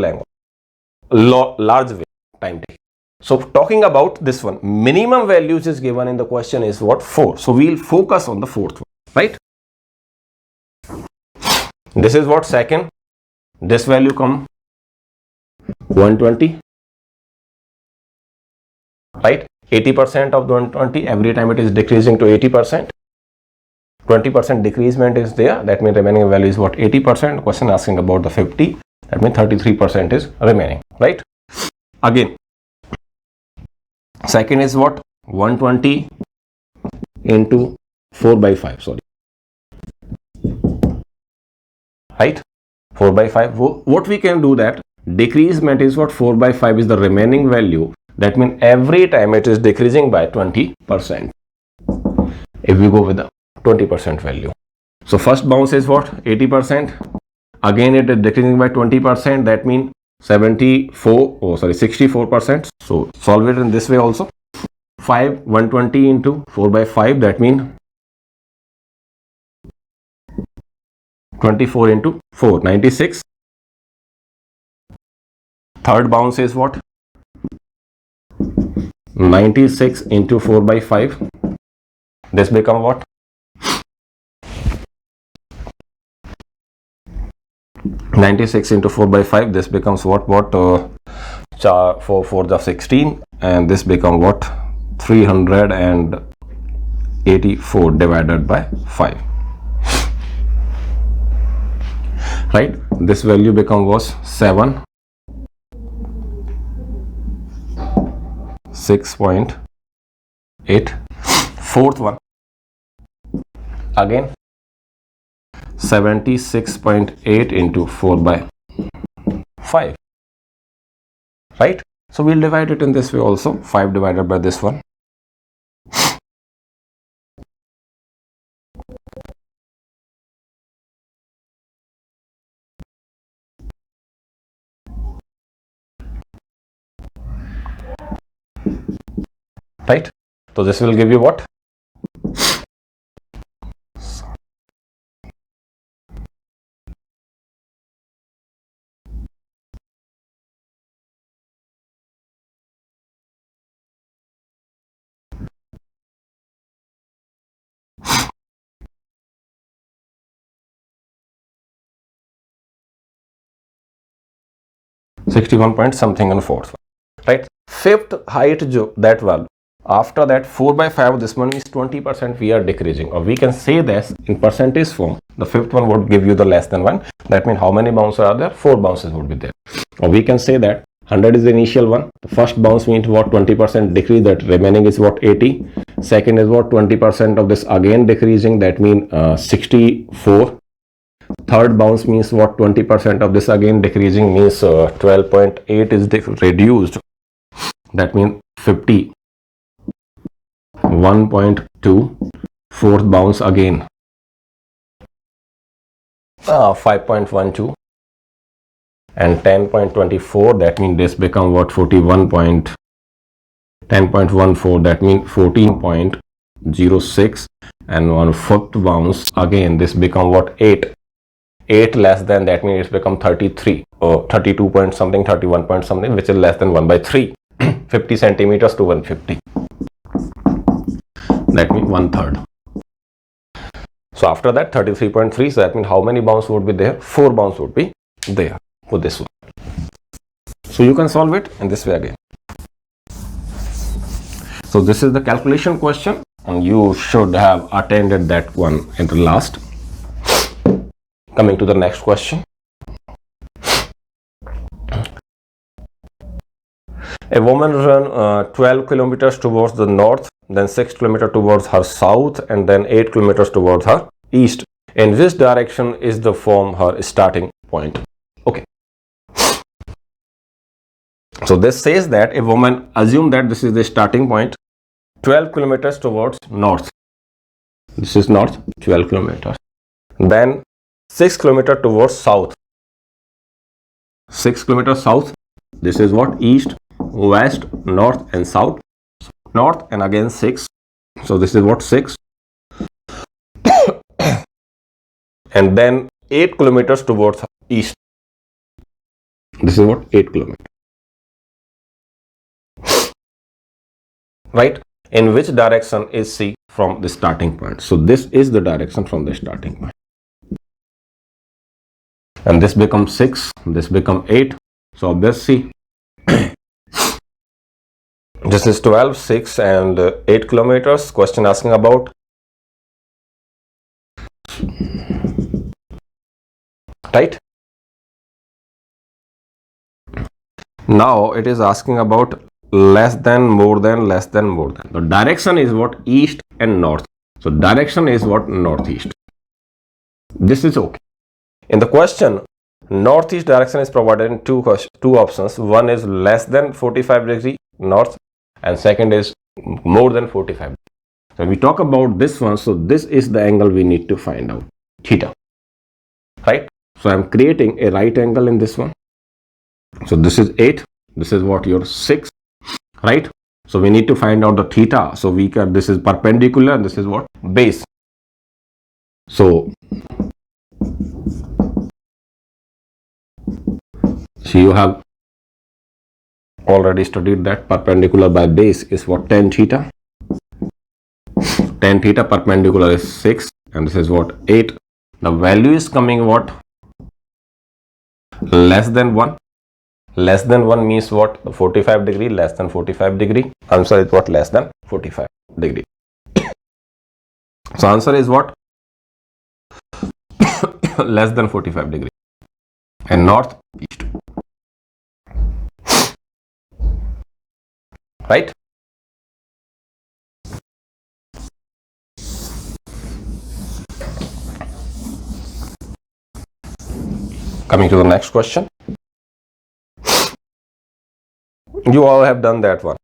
large way time taking. So talking about this one, minimum values is given in the question is what? 4. So we'll focus on the fourth one, right? This is what? Second. This value come 120, right? 80% of the 120, every time it is decreasing to 80%. 20% decreasement is there, that means remaining value is what, 80%. Question asking about the 50, that means 33% is remaining, right? Again, second is what, 120 into 4 by 5, sorry, right, 4 by 5. What we can do, that decreasement is what, 4 by 5 is the remaining value, that means every time it is decreasing by 20% if we go with the 20% value. So first bounce is what, 80%, again it is decreasing by 20%, that means 64%. So solve it in this way also. 120 into 4 by 5, that means 24 into 4, 96. Third bounce is what, 96 into 4 by 5, this become what, 96 into 4 by 5, this becomes what 4 4 the 16, and this become what, 384 divided by 5, right? This value become was 7 6.8. Fourth one, again 76.8 into 4 by 5, right? So we'll divide it in this way also, 5 divided by this one. Right? So this will give you what? 61 point something and fourth one, right? Fifth height that value, after that 4 by 5, this one is 20% we are decreasing, or we can say this in percentage form. The fifth one would give you the less than 1. That means how many bounces are there? 4 bounces would be there. Or we can say that 100 is the initial one. The first bounce means what, 20% decrease, that remaining is what, 80. Second is what, 20% of this again decreasing, that means 64. Third bounce means what, 20% of this again decreasing, means 12.8 is reduced, that means 50. 1.2. Fourth bounce again 5.12 and 10.24, that means this become what, 10.14, that means 14.06, and on fifth bounce again this become what, 8 less than, that means it's become 33 or 32 point something, 31 point something, which is less than 1 by 3, 50 centimeters to 150, that means 1/3. So after that 33.3, so that means how many bounce would be there? 4 bounce would be there for this one. So you can solve it in this way again. So this is the calculation question, and you should have attended that one in the last. Coming to the next question. A woman ran 12 kilometers towards the north, then 6 kilometers towards her south, and then 8 kilometers towards her east. In which direction is the from her starting point? Okay. So this says that a woman, assume that this is the starting point, 12 kilometers towards north. This is north, 12 kilometers. Then 6 kilometers towards south. 6 kilometers south. This is what, east, west, north and south. North and again 6. So this is what, 6. And then 8 kilometers towards east. This is what, 8 kilometers. Right? In which direction is C from the starting point? So this is the direction from the starting point. And this becomes 6, this becomes 8. So obviously this is 12, 6 and 8 kilometers. Question asking about right? Now it is asking about less than, more than, less than, more than. The direction is what? East and north. So direction is what? Northeast. This is okay. In the question, northeast direction is provided in two options. One is less than 45 degree north and second is more than 45. So we talk about this one. So this is the angle we need to find out, theta, right? So I'm creating a right angle in this one. So this is 8. This is what? Your 6, right? So we need to find out the theta. So we can, this is perpendicular and this is what? Base. So you have already studied that perpendicular by base is what? Tan theta. Tan theta perpendicular is 6 and this is what? 8. The value is coming what? Less than 1. Less than 1 means what? 45 degree, less than 45 degree. Answer is what? Less than 45 degree. So answer is what? Less than 45 degree. And north, east. Right? Coming to the next question. You all have done that one.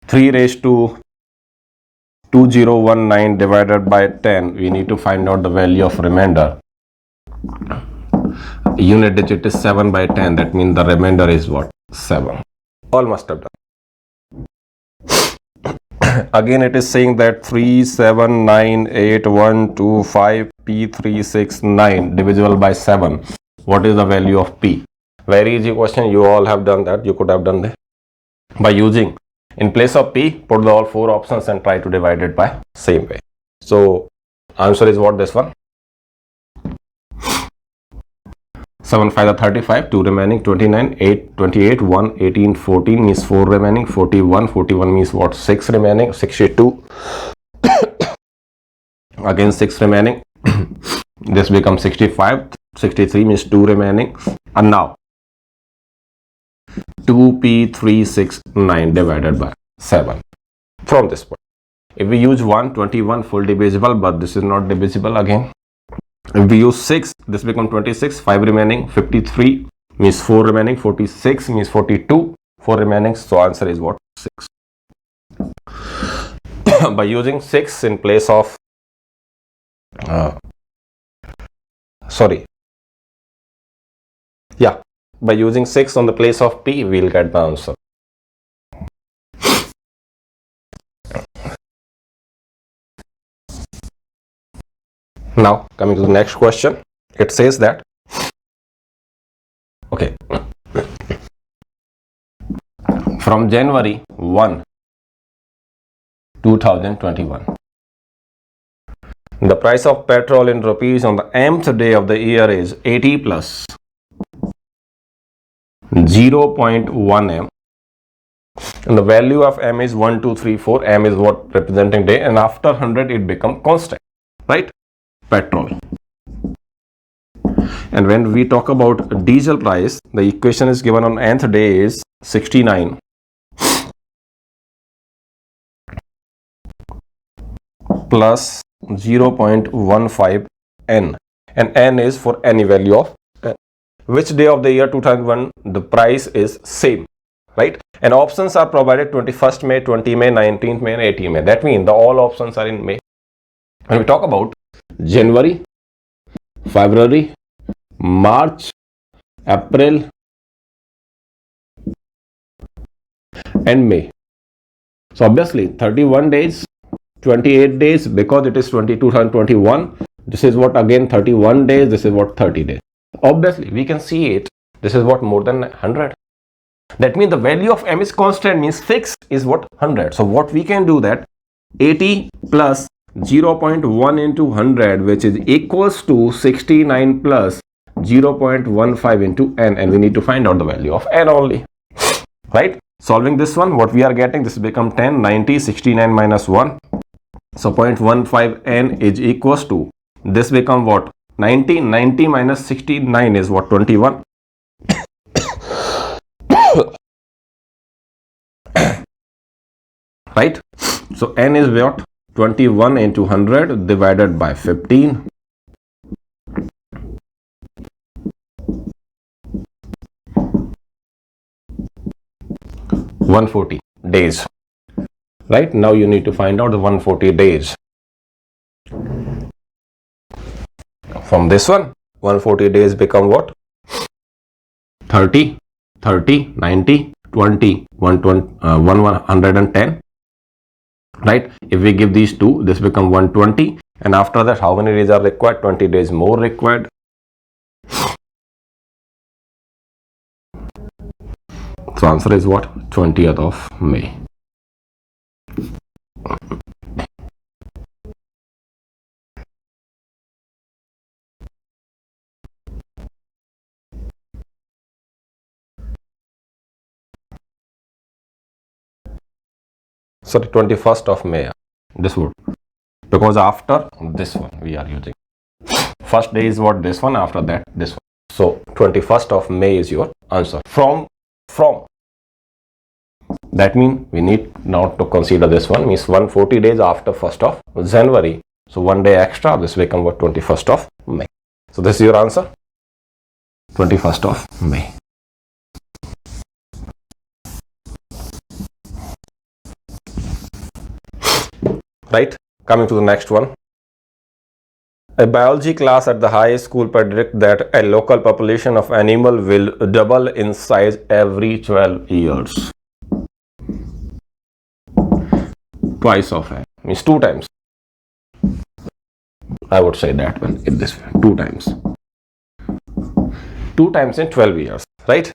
3 raised to 2019 divided by 10. We need to find out the value of remainder. Unit digit is 7 by 10. That means the remainder is what? 7. All must have done. Again it is saying that 3798125 P369 divisible by 7. What is the value of P? Very easy question. You all have done that. You could have done that by using, in place of P, put all 4 options and try to divide it by same way. So answer is what? This one. 7 5 are 35, 2 remaining, 29, 8 28, 1 18, 14 means 4 remaining, 41 means what? 6 remaining, 62 again 6 remaining. This becomes 65, 63 means 2 remaining. And now 2P369 divided by 7 from this point. If we use 121 full divisible, but this is not divisible again. If we use 6, this becomes 26, 5 remaining, 53 means 4 remaining, 46 means 42, 4 remaining. So answer is what? 6. By using 6 in place of by using 6 on the place of P, we'll get the answer. Now coming to the next question, it says that, okay, from January 1, 2021, the price of petrol in rupees on the mth day of the year is 80 plus 0.1 m, and the value of m is 1 2 3 4. M is what? Representing day, and after 100 it becomes constant, right? Petrol. And when we talk about diesel price, the equation is given on nth day is 69 plus 0.15 n, and n is for any value of n. Which day of the year 2001 the price is same, right? And options are provided 21st May, 20 May, 19th May and 18 May. That means the all options are in May. When we talk about January, February, March, April and May. So obviously 31 days, 28 days, because it is 2021. This is what? Again 31 days. This is what? 30 days. Obviously we can see it. This is what? More than 100. That means the value of m is constant, means 6 is what? 100. So what we can do that 80 plus 0.1 into 100, which is equals to 69 plus 0.15 into n, and we need to find out the value of n only, right? Solving this one, what we are getting, this become 10, 90, 69 minus 1. So 0.15 n is equals to, this become what? 90 minus 69 is what? 21. Right? So n is what? 21 into 100 divided by 15. $140 days. Right? Now you need to find out the 140 days. From this one, 140 days become what? 30, 30, 90, 20, 110. Right? If we give these two, this become 120. And after that, how many days are required? 20 days more required. So answer is what? 20th of May. Sorry, 21st of May. This would, because after this one we are using. First day is what? This one. After that, this one. So 21st of May is your answer. From. That means we need now to consider this one. Means 140 days after 1st of January. So one day extra. This become what? 21st of May. So this is your answer. 21st of May. Right? Coming to the next one. A biology class at the high school predict that a local population of animal will double in size every 12 years. Twice of it. Means 2 times. I would say that one in this way. 2 times. 2 times in 12 years. Right?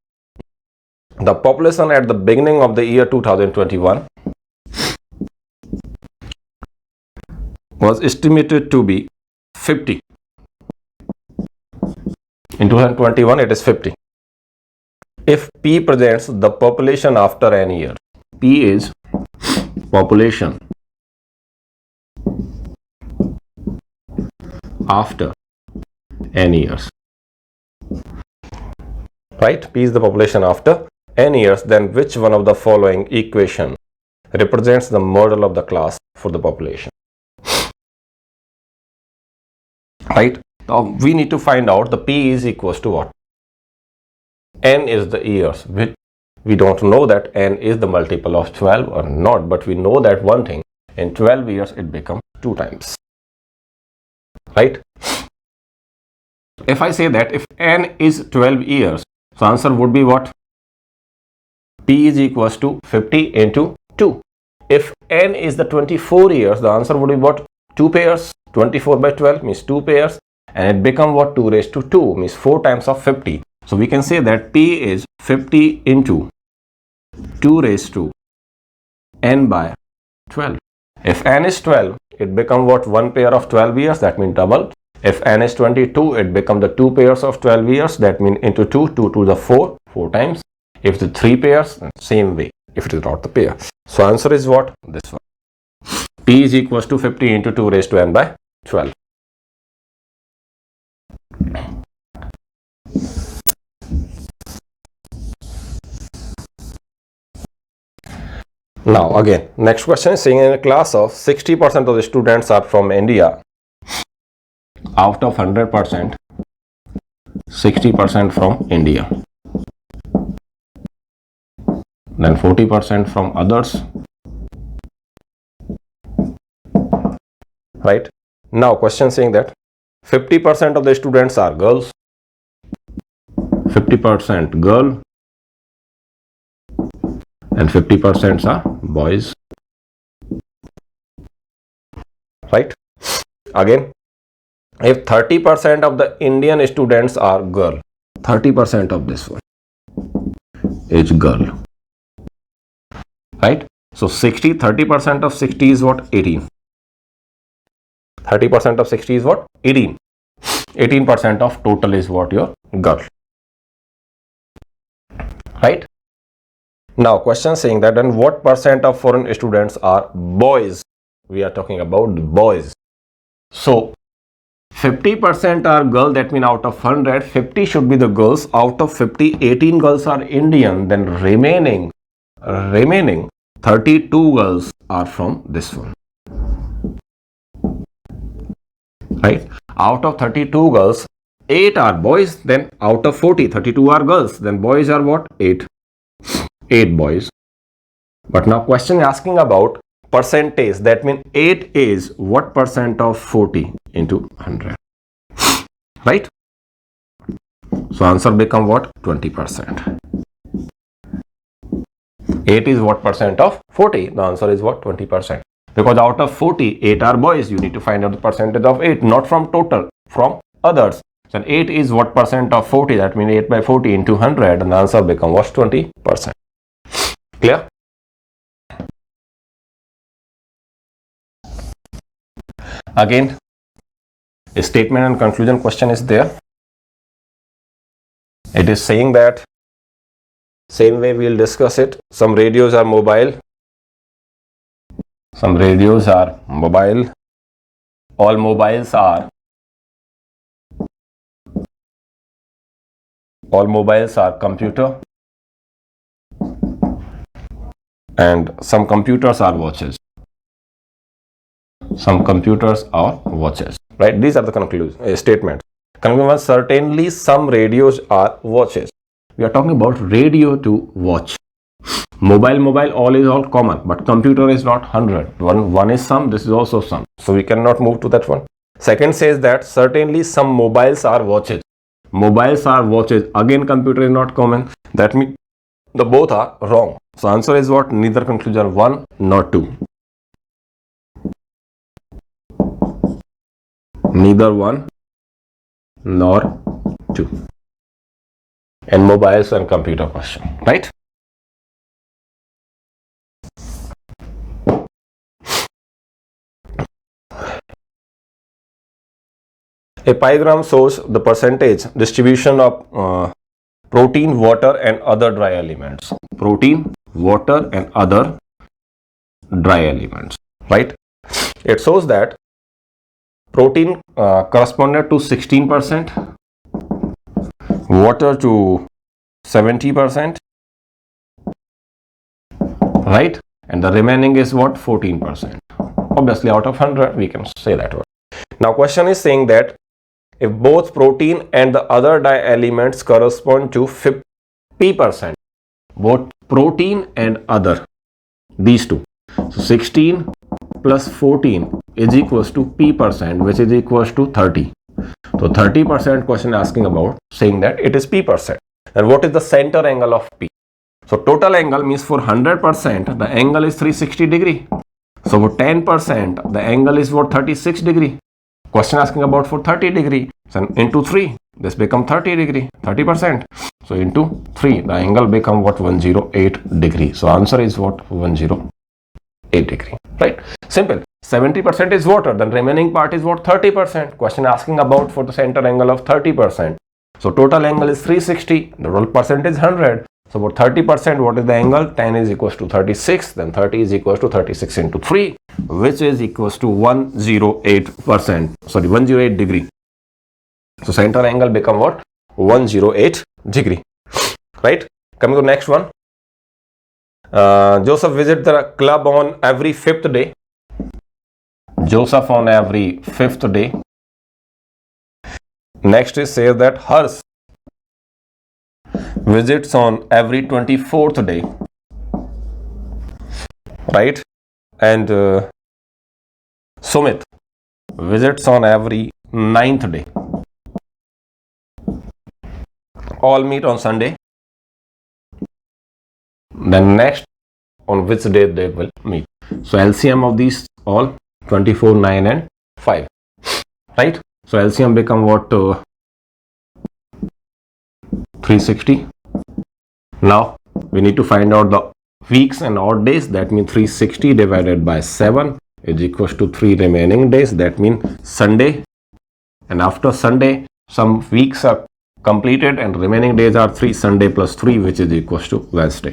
The population at the beginning of the year 2021 was estimated to be 50. In 2021 it is 50. If P presents the population after n years, P is population after n years. Right? P is the population after n years, then which one of the following equation represents the model of the class for the population? Right? Now we need to find out the P is equals to what? N is the years. We don't know that n is the multiple of 12 or not, but we know that one thing, in 12 years it becomes 2 times. Right? If I say that if n is 12 years, so answer would be what? P is equals to 50 into 2. If n is the 24 years, the answer would be what? 2 pairs. 24 by 12 means 2 pairs, and it become what? 2 raised to 2 means 4 times of 50. So we can say that P is 50 into 2 raised to n by 12. If n is 12, it become what? 1 pair of 12 years, that means double. If n is 22, it become the 2 pairs of 12 years, that means into 2 to the 4 times. If the 3 pairs, same way, if it is not the pair. So answer is what? This one. P is equals to 50 into 2 raised to n by 12. Now again, next question is saying in a class of 60% of the students are from India. Out of 100%, 60% from India. Then 40% from others. Right? Now question saying that 50% of the students are girls. 50% girl. And 50% are boys. Right? Again, if 30% of the Indian students are girl, 30% of this one is girl. Right? So 30% of 60 is what? 18. 30% of 60 is what? 18. 18% of total is what? Your girl. Right? Now question saying that then what percent of foreign students are boys? We are talking about boys. So 50% are girls, that means out of 100, 50 should be the girls. Out of 50, 18 girls are Indian, then remaining 32 girls are from this one. Right? Out of 32 girls, 8 are boys, then out of 40, 32 are girls, then boys are what? 8. 8 boys. But now question asking about percentage, that means 8 is what percent of 40 into 100, right? So answer become what? 20%. 8 is what percent of 40? The answer is what? 20%. Because out of 40, 8 are boys, you need to find out the percentage of 8, not from total, from others. So 8 is what percent of 40? That means 8 by 40 into 100, and the answer becomes what? 20%. Clear? Again, a statement and conclusion question is there. It is saying that same way we will discuss it. Some radios are mobile. Some radios are mobile. All mobiles are computer. And some computers are watches. Some computers are watches. Right? These are the conclusion statements. Conclusion: certainly some radios are watches. We are talking about radio to watch. Mobile, all common, but computer is not 100. One is some, this is also some. So we cannot move to that one. Second says that certainly some mobiles are watches. Mobiles are watches. Again, computer is not common. That means the both are wrong. So answer is what? Neither conclusion 1 nor 2. Neither 1 nor 2. And mobiles and computer question, right? A piegram shows the percentage distribution of protein, water and other dry elements. Protein, water and other dry elements, right? It shows that protein corresponded to 16%, water to 70%, right? And the remaining is what? 14%. Obviously out of 100 we can say that one. Now question is saying that if both protein and the other dye elements correspond to 50%, both protein and other, these two, so 16 plus 14 is equals to P%, which is equals to 30. So 30% question asking about, saying that it is P%. And what is the center angle of P? So total angle means for 100% the angle is 360 degree. So for 10% the angle is what? 36 degree. Question asking about for 30 degree. So into 3, this become 30 degree, 30%. So into 3, the angle become what? 108 degree. So answer is what? 108 degree, right? Simple. 70% is water, then remaining part is what? 30%. Question asking about for the center angle of 30%. So total angle is 360, the total percent is 100. So for 30%, what is the angle? 10 is equals to 36, then 30 is equals to 36 into 3, which is equals to 108 degree. So center angle become what? 108 degree, right? Coming to the next one. Joseph visit the club on every 5th day. Joseph on every 5th day. Next is says that Hers visits on every 24th day, right? And Sumit visits on every 9th day. All meet on Sunday. Then next, on which day they will meet. So LCM of these all 24, 9 and 5, right? So LCM become what? 360. Now we need to find out the weeks and odd days. That means 360 divided by 7 is equals to 3 remaining days. That means Sunday, and after Sunday some weeks are completed and remaining days are 3. Sunday plus 3, which is equals to Wednesday.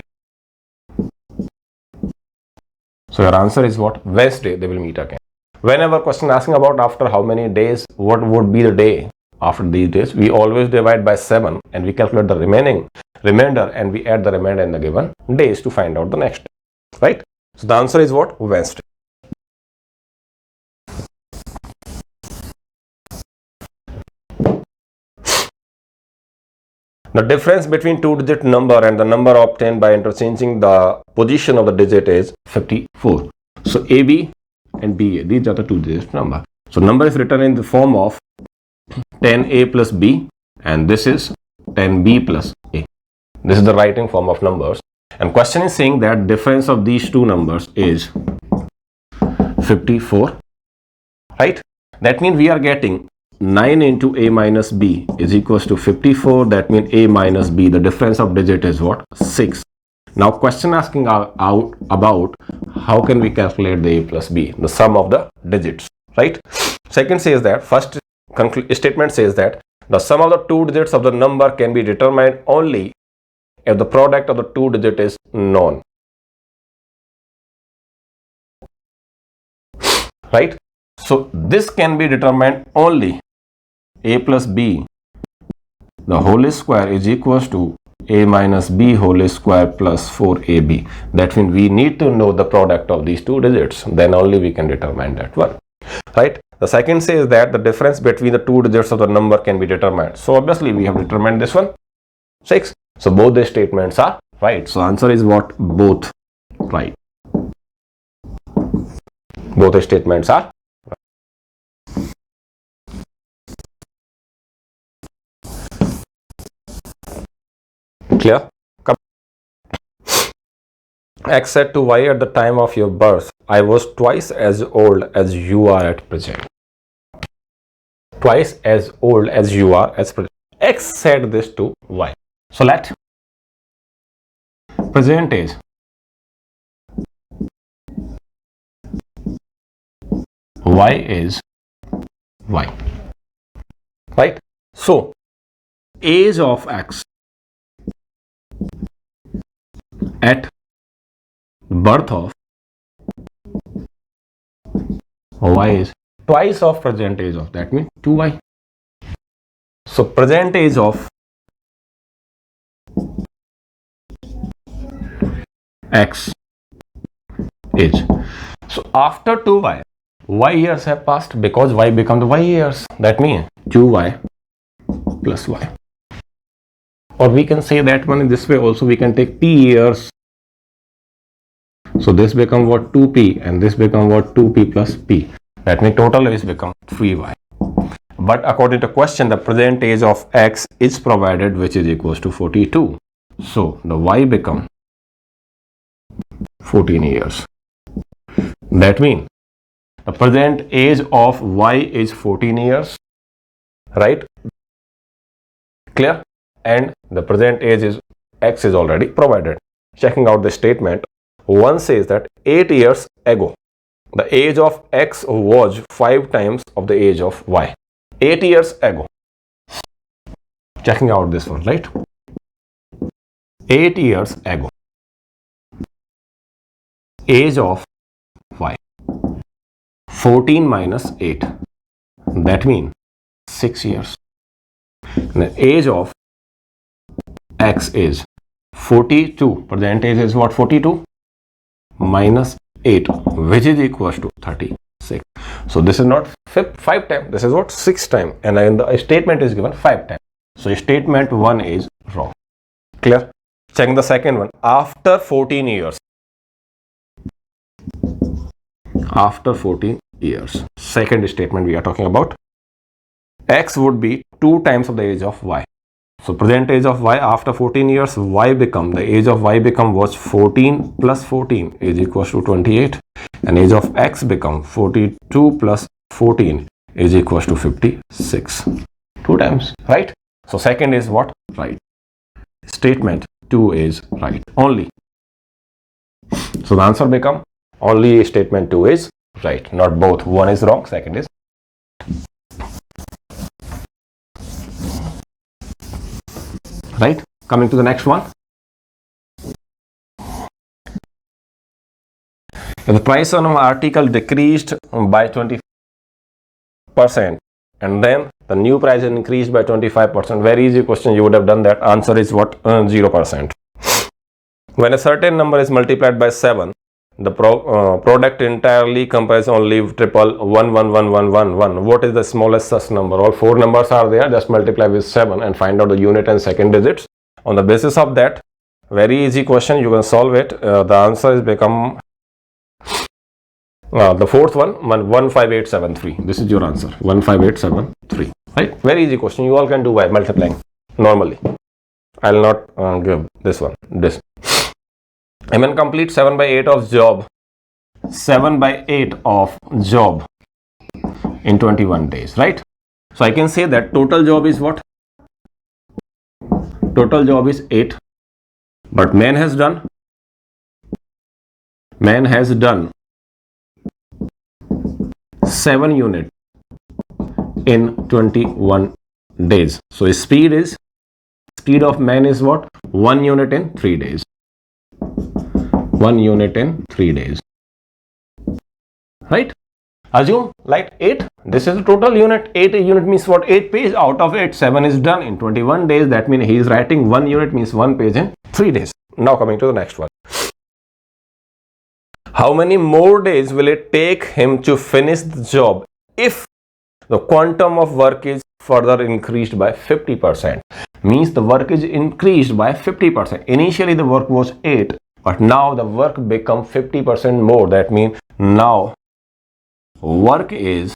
So your answer is what? Wednesday they will meet again. Whenever question asking about after how many days, what would be the day after these days, we always divide by 7 and we calculate the remainder and we add the remainder in the given days to find out the next day, right? So the answer is what? Wednesday. The difference between two-digit number and the number obtained by interchanging the position of the digit is 54. So AB and BA, these are the two-digit number. So number is written in the form of 10A plus B, and this is 10B plus A. This is the writing form of numbers. And question is saying that difference of these two numbers is 54, right? That means we are getting 9 into A minus B is equals to 54. That means A minus B, the difference of digit is what? 6. Now question asking out about how can we calculate the A plus B, the sum of the digits, right? Second says that, first statement says that the sum of the two digits of the number can be determined only if the product of the two digit is known, right? So this can be determined only A plus B the whole square is equals to A minus B whole square plus 4AB. That means we need to know the product of these two digits, then only we can determine that one, right? The second says that the difference between the two digits of the number can be determined. So obviously we have determined this one, 6. So both the statements are right. So answer is what? Both right. Both the statements are right. Clear? X said to Y at the time of your birth, I was twice as old as you are at present. Twice as old as you are at present. X said this to Y. So let present age Y is Y, right? So age of X at birth of Y is twice of present age of, that means 2Y. So present age of X is, so after 2Y, Y years have passed because Y become the Y years. That means 2Y plus Y. Or we can say that one in this way also, we can take P years. So this become what? 2P, and this become what? 2P plus P. That means total is become 3Y. But according to question, the present age of X is provided, which is equals to 42. So the Y become 14 years. That means the present age of Y is 14 years, right? Clear? And the present age is X is already provided. Checking out the statement, one says that 8 years ago, the age of X was 5 times of the age of Y. 8 years ago. Checking out this one, right? 8 years ago, age of Y. 14 minus 8. That means 6 years. And the age of X is 42. Present age is what? 42 minus 8, which is equals to 36. So this is not 5 times, this is what? 6 times, and in the statement is given 5 times. So statement 1 is wrong. Clear? Checking the second one. After 14 years. After 14 years. Second statement we are talking about. X would be 2 times of the age of Y. So present age of Y after 14 years, Y become, the age of Y become was 14 plus 14 is equals to 28, and age of X become 42 plus 14 is equals to 56. 2 times, right? So second is what? Right. Statement 2 is right. Only. So the answer become only statement 2 is right, not both. One is wrong, second is right. Coming to the next one. If the price of an article decreased by 20%, and then the new price increased by 25%. Very easy question, you would have done that. Answer is what? 0%. When a certain number is multiplied by 7, the product entirely comprises only triple 1. What is the smallest such number? All four numbers are there, just multiply with 7 and find out the unit and second digits. On the basis of that, very easy question, you can solve it. The answer is become the fourth one, 15873. This is your answer, 15873. Right? Very easy question, you all can do by multiplying normally. I'll not give this one, this. And when complete 7 by 8 of job, 7 by 8 of job in 21 days, right? So I can say that total job is what? Total job is 8, but man has done 7 units in 21 days. So speed of man is what? 1 unit in 3 days. 1 unit in 3 days. Right? Assume like 8. This is the total unit. 8 unit means what? 8 pages. Out of 8, 7 is done in 21 days. That means he is writing 1 unit means 1 page in 3 days. Now coming to the next one. How many more days will it take him to finish the job if the quantum of work is further increased by 50%? Means the work is increased by 50%. Initially the work was 8, but now the work become 50% more. That means now work is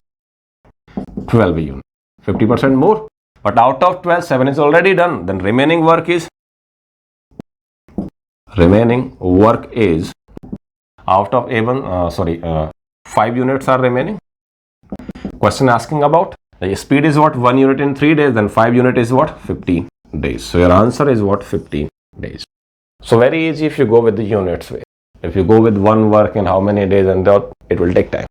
12 units, 50% more. But out of 12, 7 is already done. Then remaining work is out of even 5 units are remaining. Question asking about the speed is what? 1 unit in 3 days. Then 5 unit is what? 15 days. So your answer is what? 15 days. So very easy if you go with the units way. If you go with one work in how many days, and that it will take time,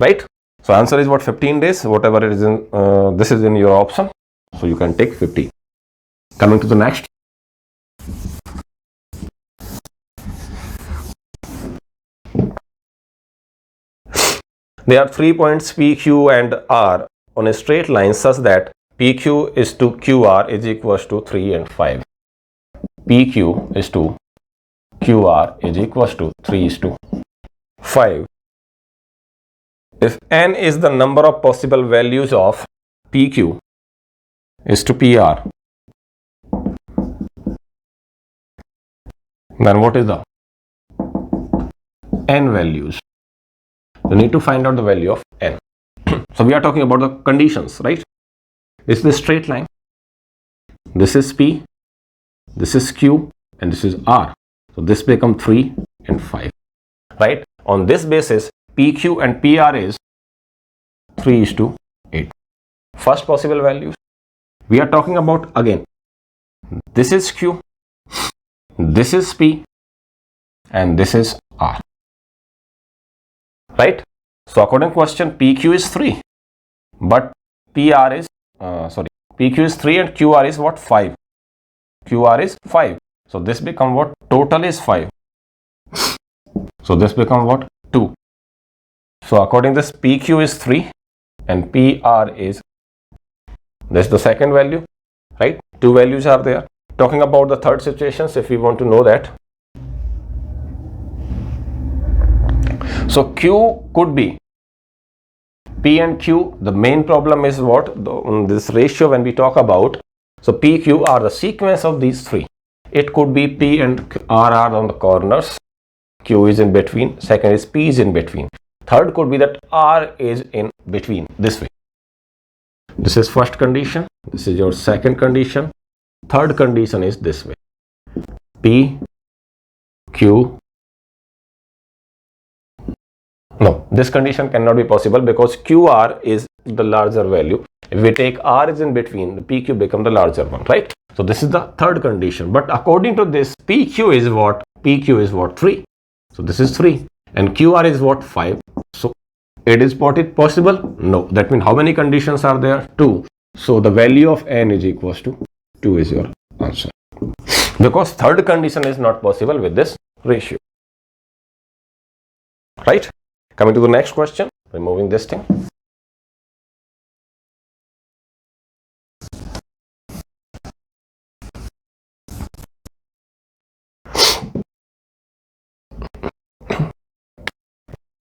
right? So answer is what? 15 days. Whatever it is in this is in your option, so you can take 15. Coming to the next. There are 3 points P, Q and R on a straight line such that PQ is to QR is equals to 3 and 5. PQ is to QR is equals to 3 is to 5. If n is the number of possible values of PQ is to PR, then what is the n values? You need to find out the value of n. So we are talking about the conditions, right? This is the straight line. This is P, this is Q, and this is R. So this become 3 and 5, right? On this basis, PQ and PR is 3 is to 8. First possible values. We are talking about again. This is Q, this is P, and this is R. Right? So according to question, PQ is 3, but PR is PQ is 3 and QR is what? 5. QR is 5. So this become what? Total is 5. So this become what? 2. So according to this, PQ is 3 and PR is, this is the second value, right? 2 values are there. Talking about the third situations, if we want to know that. So Q could be P and Q. The main problem is what? This ratio when we talk about. So P, Q are the sequence of these 3. It could be P and R are on the corners. Q is in between. Second is P is in between. Third could be that R is in between, this way. This is first condition. This is your second condition. Third condition is this way. P, Q. No, this condition cannot be possible because QR is the larger value. If we take R is in between, the PQ become the larger one, right? So this is the third condition. But according to this, PQ is what? PQ is what? 3. So this is 3. And QR is what? 5. So it is possible? No. That means how many conditions are there? 2. So the value of n is equals to 2 is your answer. Because third condition is not possible with this ratio. Right? Coming to the next question. removing this thing.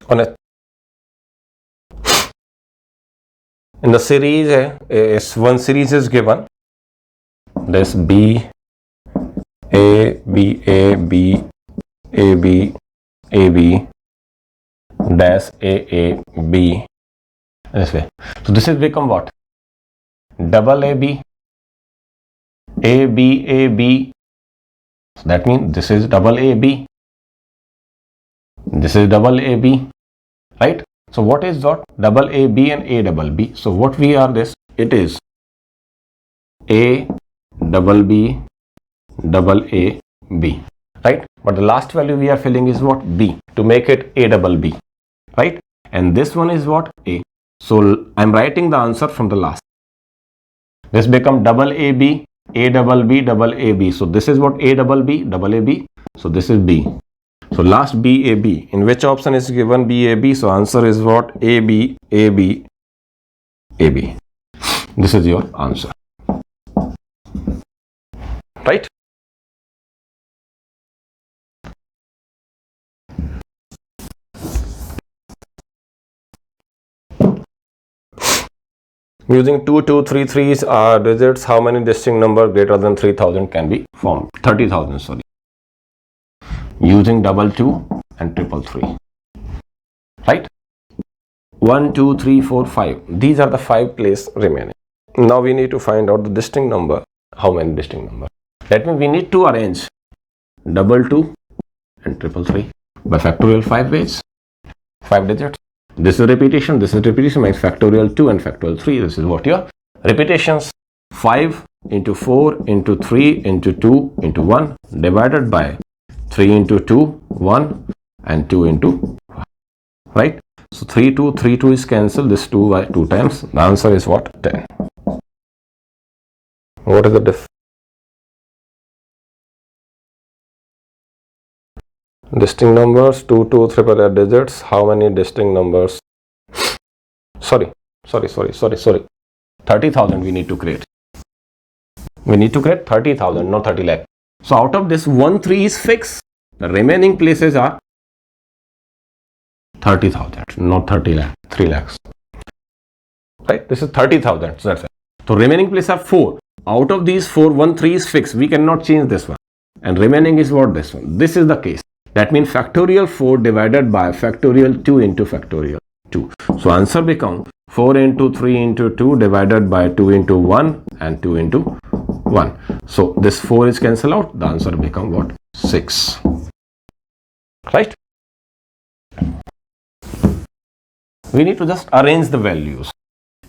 On it. In the series, one series is given. This B, A, B, A, B, A, B, A, B, dash A, B. This way. So this is become what? Double A, B, A, B, A, B. So that means this is double A, B. This is double A, B. Right? So what is what? Double A, B and A, double B. So what we are this? It is A, double B, double A, B. Right? But the last value we are filling is what? B. To make it A, double B. Right? And this one is what? A. So I'm writing the answer from the last. This become double A, B, A, double B, double A, B. So this is what? A, double B, double A, B. So this is B. So last B, A, B. In which option is given B, A, B? So answer is what? A, B, A, B, A, B. This is your answer. Right? Using 2, 2, 3, 3 digits, how many distinct numbers greater than 3000 can be formed? 30,000, sorry. Using double 2 and triple 3. Right? 1, 2, 3, 4, 5. These are the 5 places remaining. Now we need to find out the distinct number. How many distinct numbers? That means we need to arrange double 2 and triple 3 by factorial 5 ways. 5 digits. This is repetition. This is repetition makes factorial 2 and factorial 3. This is what your repetitions. 5 into 4 into 3 into 2 into 1 divided by 3 into 2, 1 and 2 into 1. Right? So 3, 2, 3, 2 is cancelled. This 2 by 2 times. The answer is what? 10. What is the difference? Distinct numbers, 2, 2, triple 8 digits. How many distinct numbers? Sorry. 30,000 we need to create. We need to create 30,000, not 30 lakh. So out of this, 1, 3 is fixed. The remaining places are 30,000, not 30 lakh, 3 lakhs. Right? This is 30,000. So that's it. So remaining places are 4. Out of these 4, 1, 3 is fixed. We cannot change this one. And remaining is what? This one. This is the case. That means factorial 4 divided by factorial 2 into factorial 2. So answer becomes 4 into 3 into 2 divided by 2 into 1 and 2 into 1. So this 4 is cancelled out. The answer becomes what? 6. Right? We need to just arrange the values.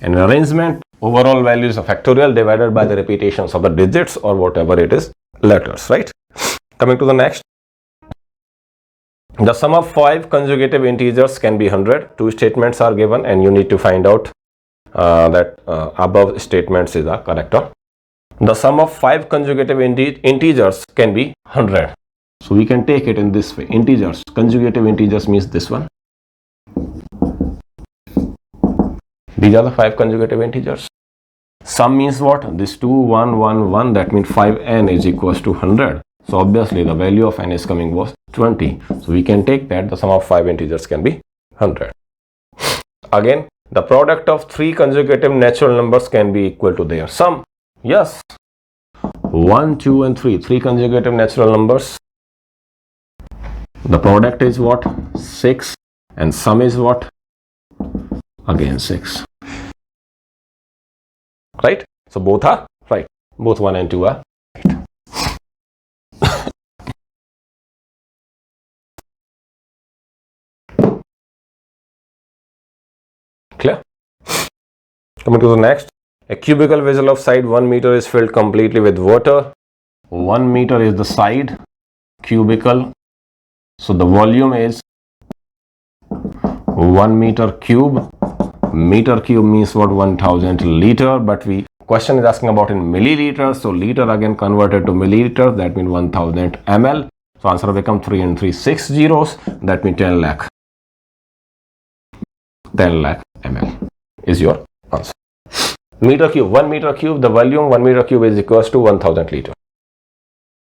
And in arrangement, overall values of factorial divided by the repetitions of the digits or whatever it is, letters. Right? Coming to the next. The sum of 5 consecutive integers can be 100. 2 statements are given and you need to find out that above statements is the correct one. The sum of 5 consecutive integers can be 100. So we can take it in this way. Integers, consecutive integers means this one. These are the 5 consecutive integers. Sum means what? This 2, 1, 1, 1. That means 5n is equals to 100. So obviously the value of n is coming was 20. So we can take that the sum of 5 integers can be 100. Again, the product of 3 consecutive natural numbers can be equal to their sum. Yes. 1, 2 and 3. 3 consecutive natural numbers. The product is what? 6. And sum is what? Again 6. Right? So both are right. Both 1 and 2 are right. Clear? Coming to the next. A cubical vessel of side 1 meter is filled completely with water. 1 meter is the side cubical. So the volume is 1 meter cube. Meter cube means what? 1000 liter. But question is asking about in milliliters. So liter again converted to milliliters. That means 1000 ml. So answer become 3 and 3, 6 zeros. That means 10 lakh. 10 lakh ml is your answer. Meter cube, 1 meter cube, the volume 1 meter cube is equals to 1000 liter.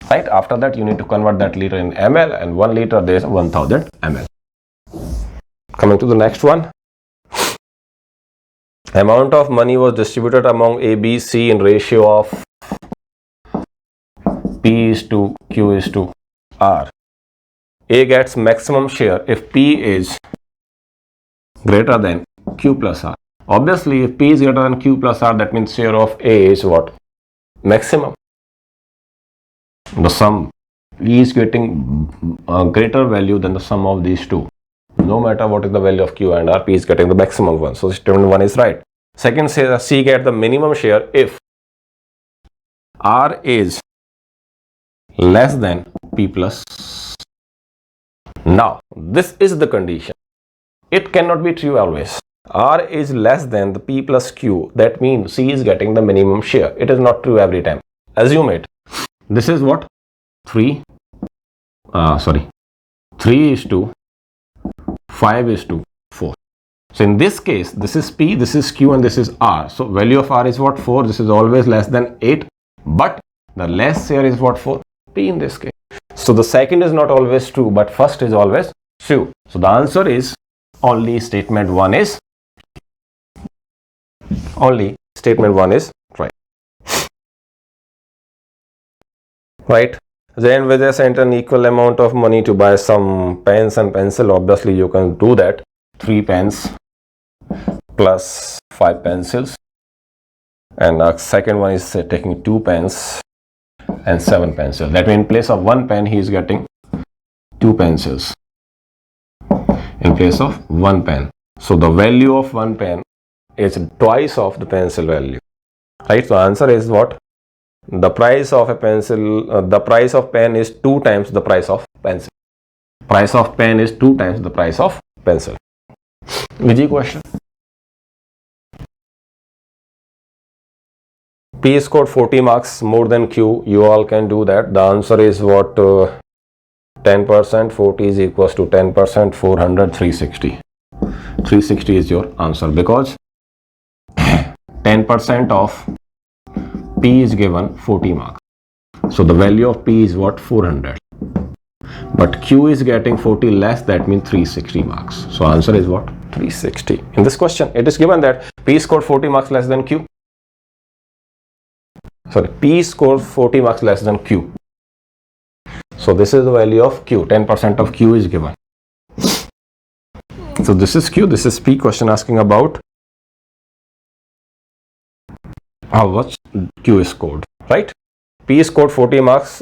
Right? After that, you need to convert that liter in ml, and 1 liter there is 1000 ml. Coming to the next one. Amount of money was distributed among A, B, C in ratio of P is to Q is to R. A gets maximum share if P is greater than Q plus R. Obviously, if P is greater than Q plus R, that means share of A is what? Maximum. The sum, E is getting a greater value than the sum of these two. No matter what is the value of Q and R, P is getting the maximum one. So statement 1 is right. Second says C gets the minimum share if R is less than P plus. Now, this is the condition. It cannot be true always. R is less than the P plus Q. That means C is getting the minimum share. It is not true every time. Assume it. This is what? 3 is to 5 is to 4. So in this case, this is P, this is Q, and this is R. So value of R is what? 4. This is always less than 8. But the less share is what? 4. P in this case. So the second is not always true, but first is always true. So the answer is only statement 1 is right. Right. Then Vijay sent an equal amount of money to buy some pens and pencil. Obviously, you can do that. 3 pens plus 5 pencils. And the second one is taking 2 pens and 7 pencils. That means in place of 1 pen, he is getting 2 pencils in place of 1 pen. So the value of 1 pen is twice of the pencil value. Right? So answer is what? The price of a pencil, the price of pen is 2 times the price of pencil. Price of pen is 2 times the price of pencil. Vijay question. P scored 40 marks more than Q. You all can do that. The answer is what? 10%. 40 is equals to 10%. 400, 360. 360 is your answer because 10% of P is given 40 marks. So the value of P is what? 400. But Q is getting 40 less, that means 360 marks. So answer is what? 360. In this question, it is given that P scored 40 marks less than Q. Sorry, P scored 40 marks less than Q. So this is the value of Q. 10% of Q is given. So this is Q, this is P. Question asking about how much Q is scored, right? P scored 40 marks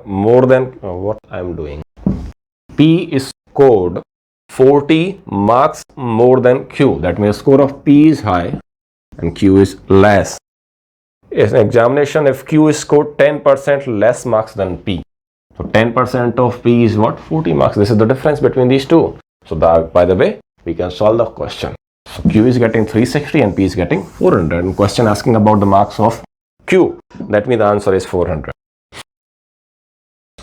more than what I am doing. P is scored 40 marks more than Q. That means score of P is high and Q is less. In an examination, if Q is scored 10% less marks than P. So 10% of P is what? 40 marks. This is the difference between these two. So by the way, we can solve the question. So Q is getting 360 and P is getting 400. And question asking about the marks of Q. That means the answer is 400.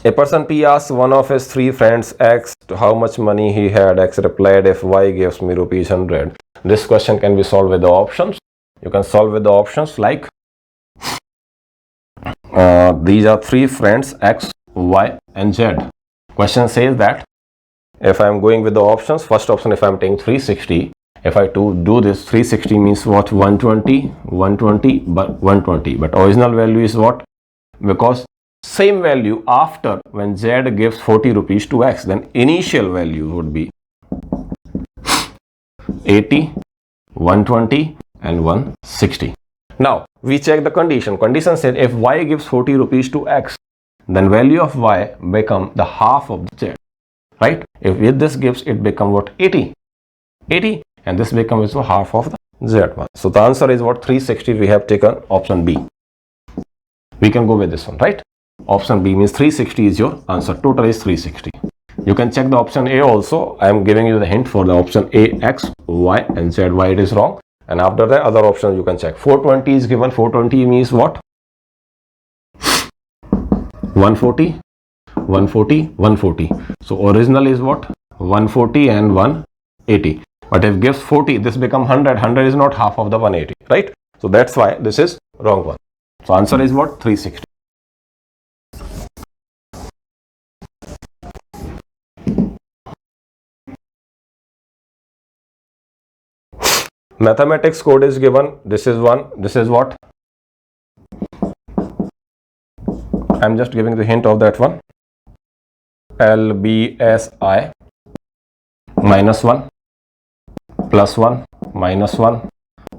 A person P asks one of his 3 friends X how much money he had. X replied, if Y gives me rupees 100. This question can be solved with the options. You can solve with the options like these are 3 friends X, Y and Z. Question says that if I am going with the options, first option, if I am taking 360, if I do this, 360 means what? 120, 120, but 120. But original value is what? Because same value after when Z gives 40 rupees to X, then initial value would be 80, 120 and 160. Now we check the condition. Condition said if Y gives 40 rupees to X, then value of Y become the half of the Z. Right? If with this gives, it become what? 80. 80. And this becomes half of the Z1. So the answer is what? 360. We have taken option B. We can go with this one, right? Option B means 360 is your answer. Total is 360. You can check the option A also. I am giving you the hint for the option A, X, Y and Z. Why it is wrong. And after that, other options you can check. 420 is given. 420 means what? 140, 140, 140. So original is what? 140 and 180. But if gives 40, this become 100. 100 is not half of the 180, right? So that's why this is wrong one. So answer is what? 360. Mathematics code is given. This is one. This is what? I'm just giving the hint of that one. LBSI -1 +1 -1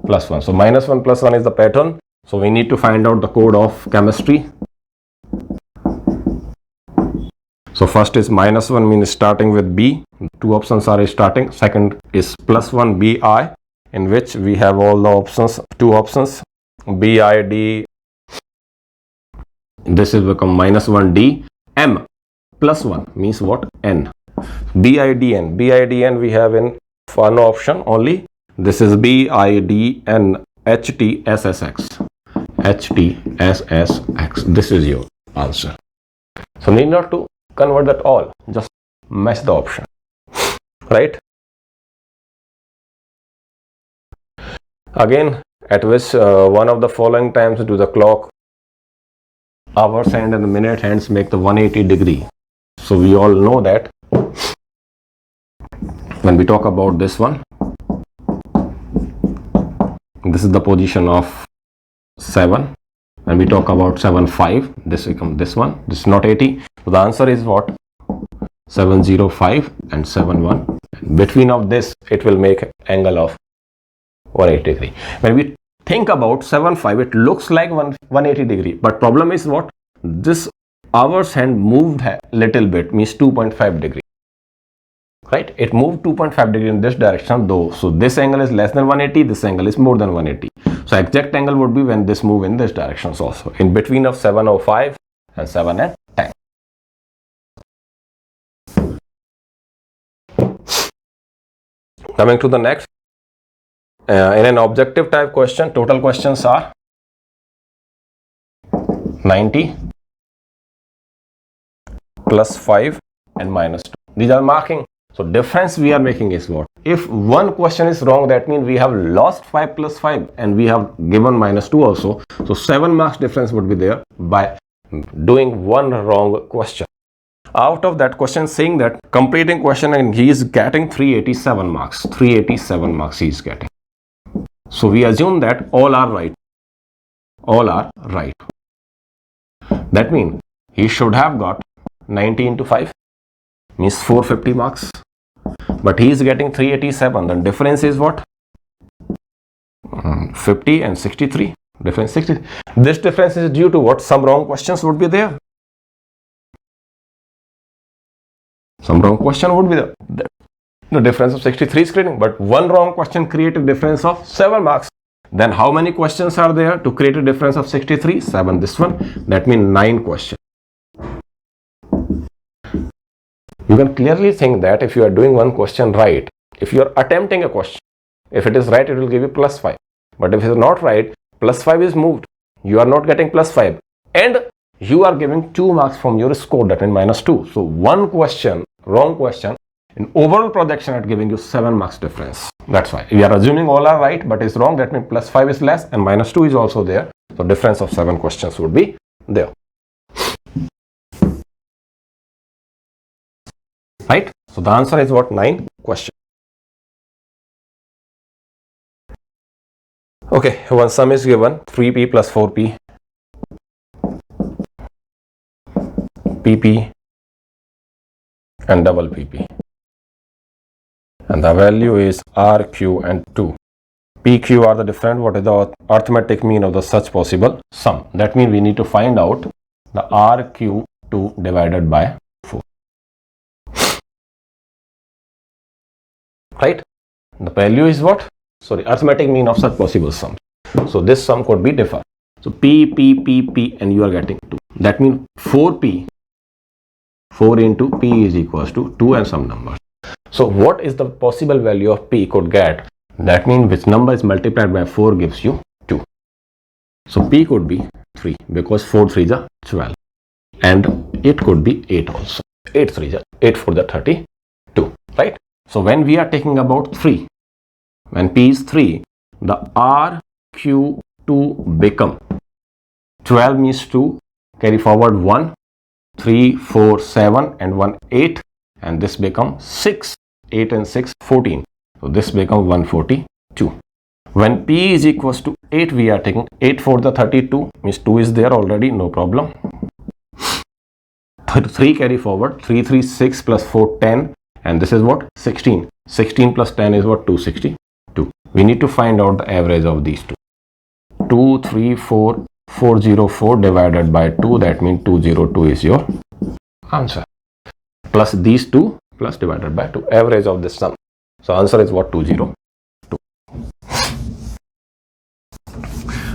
+1. So -1 +1 is the pattern. So we need to find out the code of chemistry. So first is -1 means starting with B. Two options are starting. Second is +1 BI, in which we have all the options, two options, BID. This is become -1 D. M +1 means what? N. BIDN. BIDN we have in one option only. This is BIDN HTSSX. HTSSX. This is your answer. So need not to convert that all. Just match the option. Right? Again, at which one of the following times do the clock hours hand and the minute hands make the 180 degree. So we all know that when we talk about this one, this is the position of 7. When we talk about 7 5, this becomes this one. This is not 80. So the answer is what? 705 and 71. Between of this, it will make angle of 180 degree. When we think about 7 5, it looks like 180 degree. But problem is what? This hour's hand moved a little bit, means 2.5 degree. Right? It moved 2.5 degree in this direction though. So this angle is less than 180. This angle is more than 180. So exact angle would be when this move in this directions also. In between of 705 and 7 and 10. Coming to the next. In an objective type question, total questions are 90 +5 and -2. These are marking. So difference we are making is what? If one question is wrong, that means we have lost 5 + 5 and we have given -2 also. So 7 marks difference would be there by doing one wrong question. Out of that question saying that completing question, and he is getting 387 marks. 387 marks he is getting. So we assume that all are right. All are right. That means he should have got 90 into 5 means 450 marks. But he is getting 387. The difference is what? 50 and 63. Difference 60. This difference is due to what? Some wrong questions would be there. Some wrong question would be there. The difference of 63 screening, but one wrong question created difference of 7 marks. Then how many questions are there to create a difference of 63? 7. This one. That means 9 questions. You can clearly think that if you are doing one question right, if you are attempting a question, if it is right, it will give you +5. But if it is not right, +5 is moved. You are not getting +5. And you are giving 2 marks from your score, that means -2. So one question, wrong question, in overall projection at giving you 7 marks difference. That's why we are assuming all are right, but it's wrong. That means +5 is less and -2 is also there. So difference of 7 questions would be there. Right? So the answer is what? 9 questions. Okay, one sum is given 3p + 4p, pp and double pp. And the value is R, Q and 2. P, Q are the different. What is the arithmetic mean of the such possible sum? That means we need to find out the R, Q, 2 divided by 4. Right? The value is what? Sorry, arithmetic mean of such possible sum. So this sum could be different. So P, P, P, P and you are getting 2. That means 4P, 4 into P is equals to 2 and some numbers. So what is the possible value of P could get? That means which number is multiplied by 4 gives you 2. So P could be 3 because 4 3s are 12. And it could be 8 also. 8 3s are 8 4 the 32. Right? So when we are taking about 3, when P is 3, the RQ2 become 12 means 2, carry forward 1, 3, 4, 7 and 1, 8, and this become 6, 8 and 6, 14. So this become 142. When P is equals to 8, we are taking 8 for the 32, means 2 is there already, no problem. 3 carry forward, 3, 3, 6 plus 4, 10, and this is what? 16. 16 plus 10 is what? 262. We need to find out the average of these two. 2, 3, 4, 404 divided by 2, that means 202 is your answer. Plus these two, plus divided by 2, average of this sum. So answer is what? 202.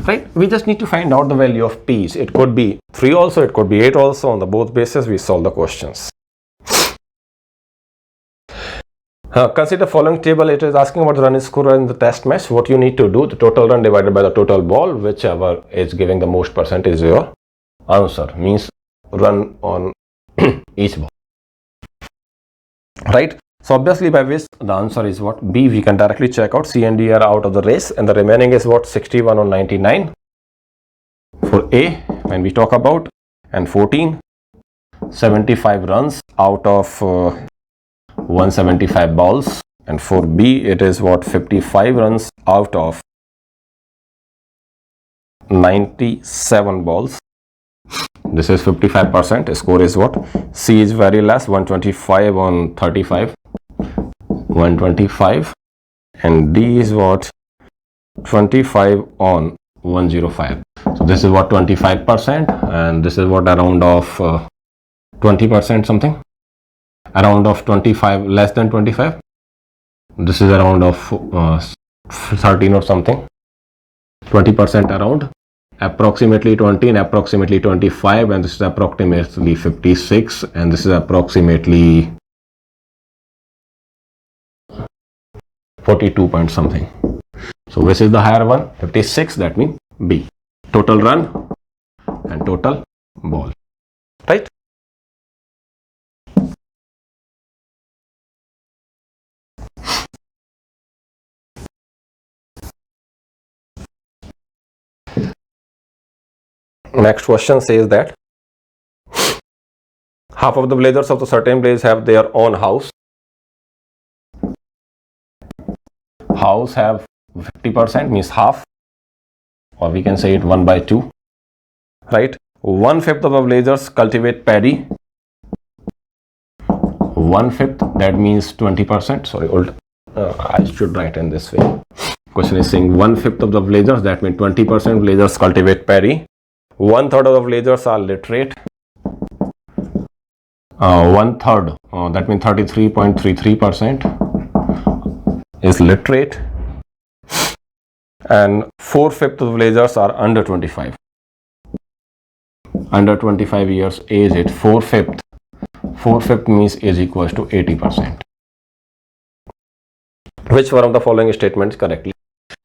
Right? We just need to find out the value of P's. It could be 3 also, it could be 8 also. On the both bases, we solve the questions. Consider following table. It is asking about the run score in the test match. What you need to do, the total run divided by the total ball, whichever is giving the most percent is your answer. Means run on each ball. Right? So obviously by which the answer is what? B. We can directly check out. C and D are out of the race, and the remaining is what? 61 on 99 for A when we talk about, and 14, 75 runs out of 175 balls, and for B it is what? 55 runs out of 97 balls. This is 55%. Score is what? C is very less, 125 on 35. 125, and D is what? 25 on 105. So this is what? 25%, and this is what? Around of 20% something, around of 25, less than 25. This is around of 13 or something, 20% around, approximately 20 and approximately 25, and this is approximately 56, and this is approximately 42 point something. So which is the higher one? 56, that means B. Total run and total ball. Right? Next question says that half of the villagers of the certain place have their own house. House have 50%, means half, or we can say it 1 by 2. Right? 1/5 of the villagers cultivate paddy. 1/5, that means 20%. Sorry, I should write in this way. Question is saying 1/5 of the villagers, that means 20% villagers cultivate paddy. 1/3 of the villagers are literate. 1/3, that means 33.33% is literate, and 4/5 of the villagers are under 25. Under 25 years age, it 4/5. 4/5 means age equals to 80%. Which one of the following statements correctly?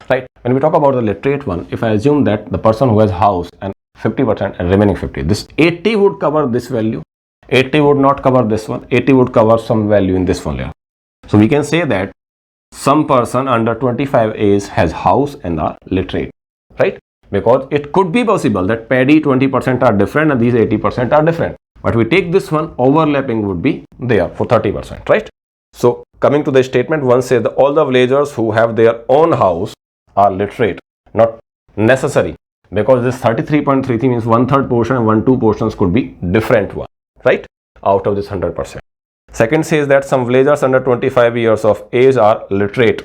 Right? When we talk about the literate one, if I assume that the person who has house and 50% and remaining 50, this 80 would cover this value. 80 would not cover this one. 80 would cover some value in this one layer. So we can say that some person under 25 age has house and are literate, right? Because it could be possible that paddy 20% are different and these 80% are different. But we take this one, overlapping would be there for 30%, right? So coming to the statement, one says that all the villagers who have their own house are literate. Not necessary, because this 33.33 means 1/3 portion and 1/2 portions could be different one, right? Out of this 100%. Second says that some villagers under 25 years of age are literate.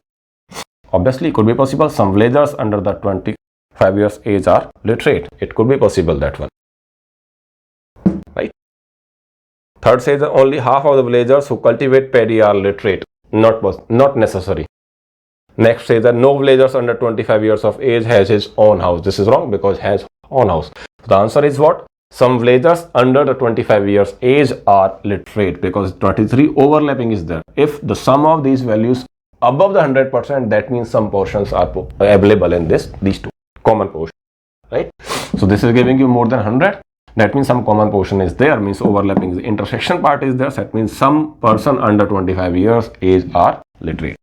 Obviously, it could be possible. Some villagers under the 25 years age are literate. It could be possible, that one. Right? Third says that only half of the villagers who cultivate paddy are literate. Not necessary. Next says that no villagers under 25 years of age has his own house. This is wrong, because has own house. So the answer is what? Some villagers under the 25 years age are literate, because 23 overlapping is there. If the sum of these values above the 100%, that means some portions are available in these two common portions, right? So this is giving you more than 100. That means some common portion is there, means overlapping. The intersection part is there. So that means some person under 25 years age are literate.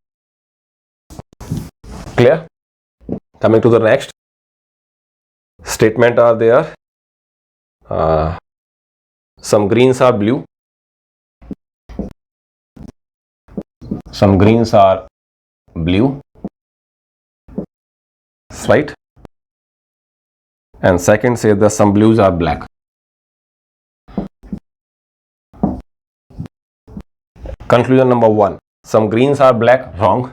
Clear? Coming to the next statement are there. Some greens are blue, some greens are blue, right? And second says that some blues are black. Conclusion number 1, some greens are black, wrong.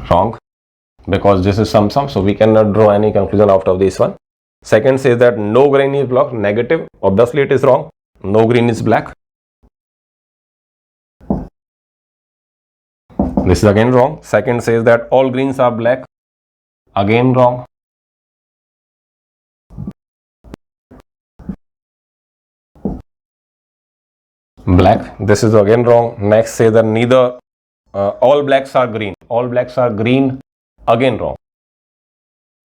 Wrong, because this is sum, so we cannot draw any conclusion out of this one. Second says that no green is black, negative, obviously it is wrong. No green is black. This is again wrong. Second says that all greens are black, again wrong. Black, this is again wrong. Next says that neither all blacks are green. All blacks are green, again wrong.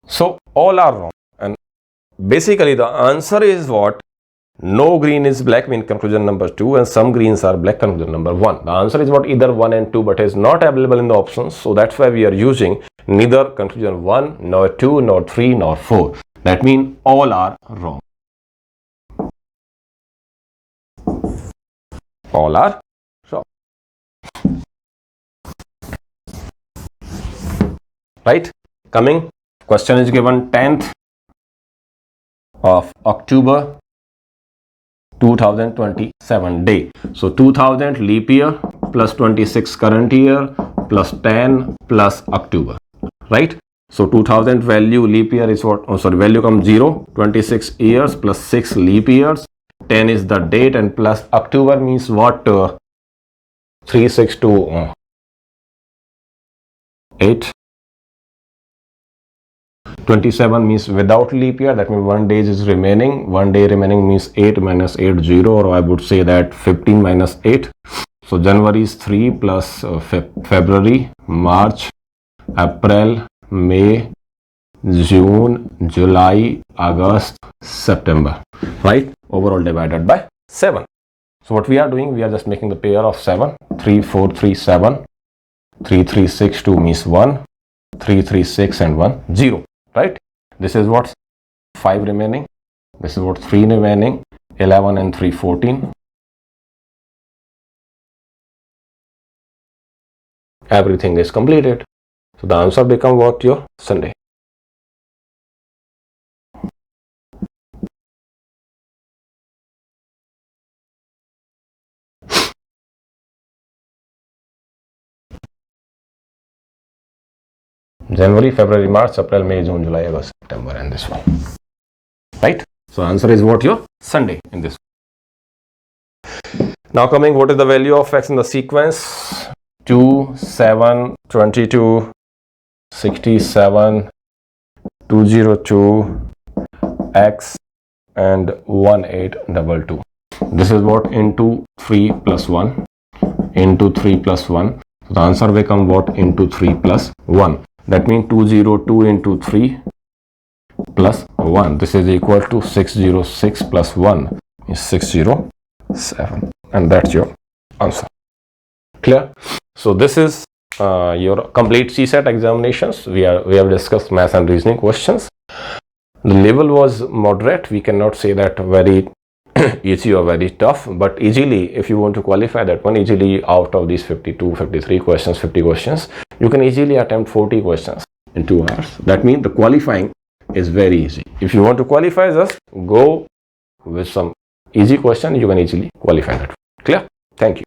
So all are wrong. And basically the answer is what? No green is black, mean conclusion number 2, and some greens are black, conclusion number 1. The answer is what? Either 1 and 2, but is not available in the options. So that's why we are using neither conclusion 1, nor 2, nor 3, nor 4. That means all are wrong. All are wrong. Right? Coming, question is given 10th of October 2027 day. So 2000 leap year plus 26 current year plus 10 plus October, right? So 2000 value leap year is what? Oh, sorry, value comes 0, 26 years plus 6 leap years, 10 is the date, and plus October means what? 362 27 means without leap year. That means 1 day is remaining. 1 day remaining means 8 minus 8, 0, or I would say that 15 minus 8. So January is 3 plus February, March, April, May, June, July, August, September, right? Overall divided by 7. So what we are doing, we are just making the pair of 7. 3, 4, 3, 7. 3, 3, 6, 2 means 1. 3, 3, 6 and 1, 0. Right? This is what? 5 remaining. This is what? 3 remaining. 11 and 3, 14. Everything is completed. So the answer becomes what? Your Sunday. January, February, March, April, May, June, July, August, September, and this one. Right? So answer is what? Your Sunday in this one. Now coming, what is the value of x in the sequence? 2, 7, 22, 67, 202, x, and 1822. This is what? Into 3 plus 1. Into 3 plus 1. So the answer becomes what? Into 3 plus 1. That means 202 into 3 plus 1. This is equal to 606 plus 1 is 607. And that's your answer. Clear? So this is your complete CSAT examinations. We have discussed math and reasoning questions. The level was moderate. We cannot say that very easy or very tough, but easily, if you want to qualify that one, easily out of these 52, 53 questions, 50 questions, you can easily attempt 40 questions in 2 hours. That means the qualifying is very easy. If you want to qualify, just go with some easy question, you can easily qualify that. Clear? Thank you.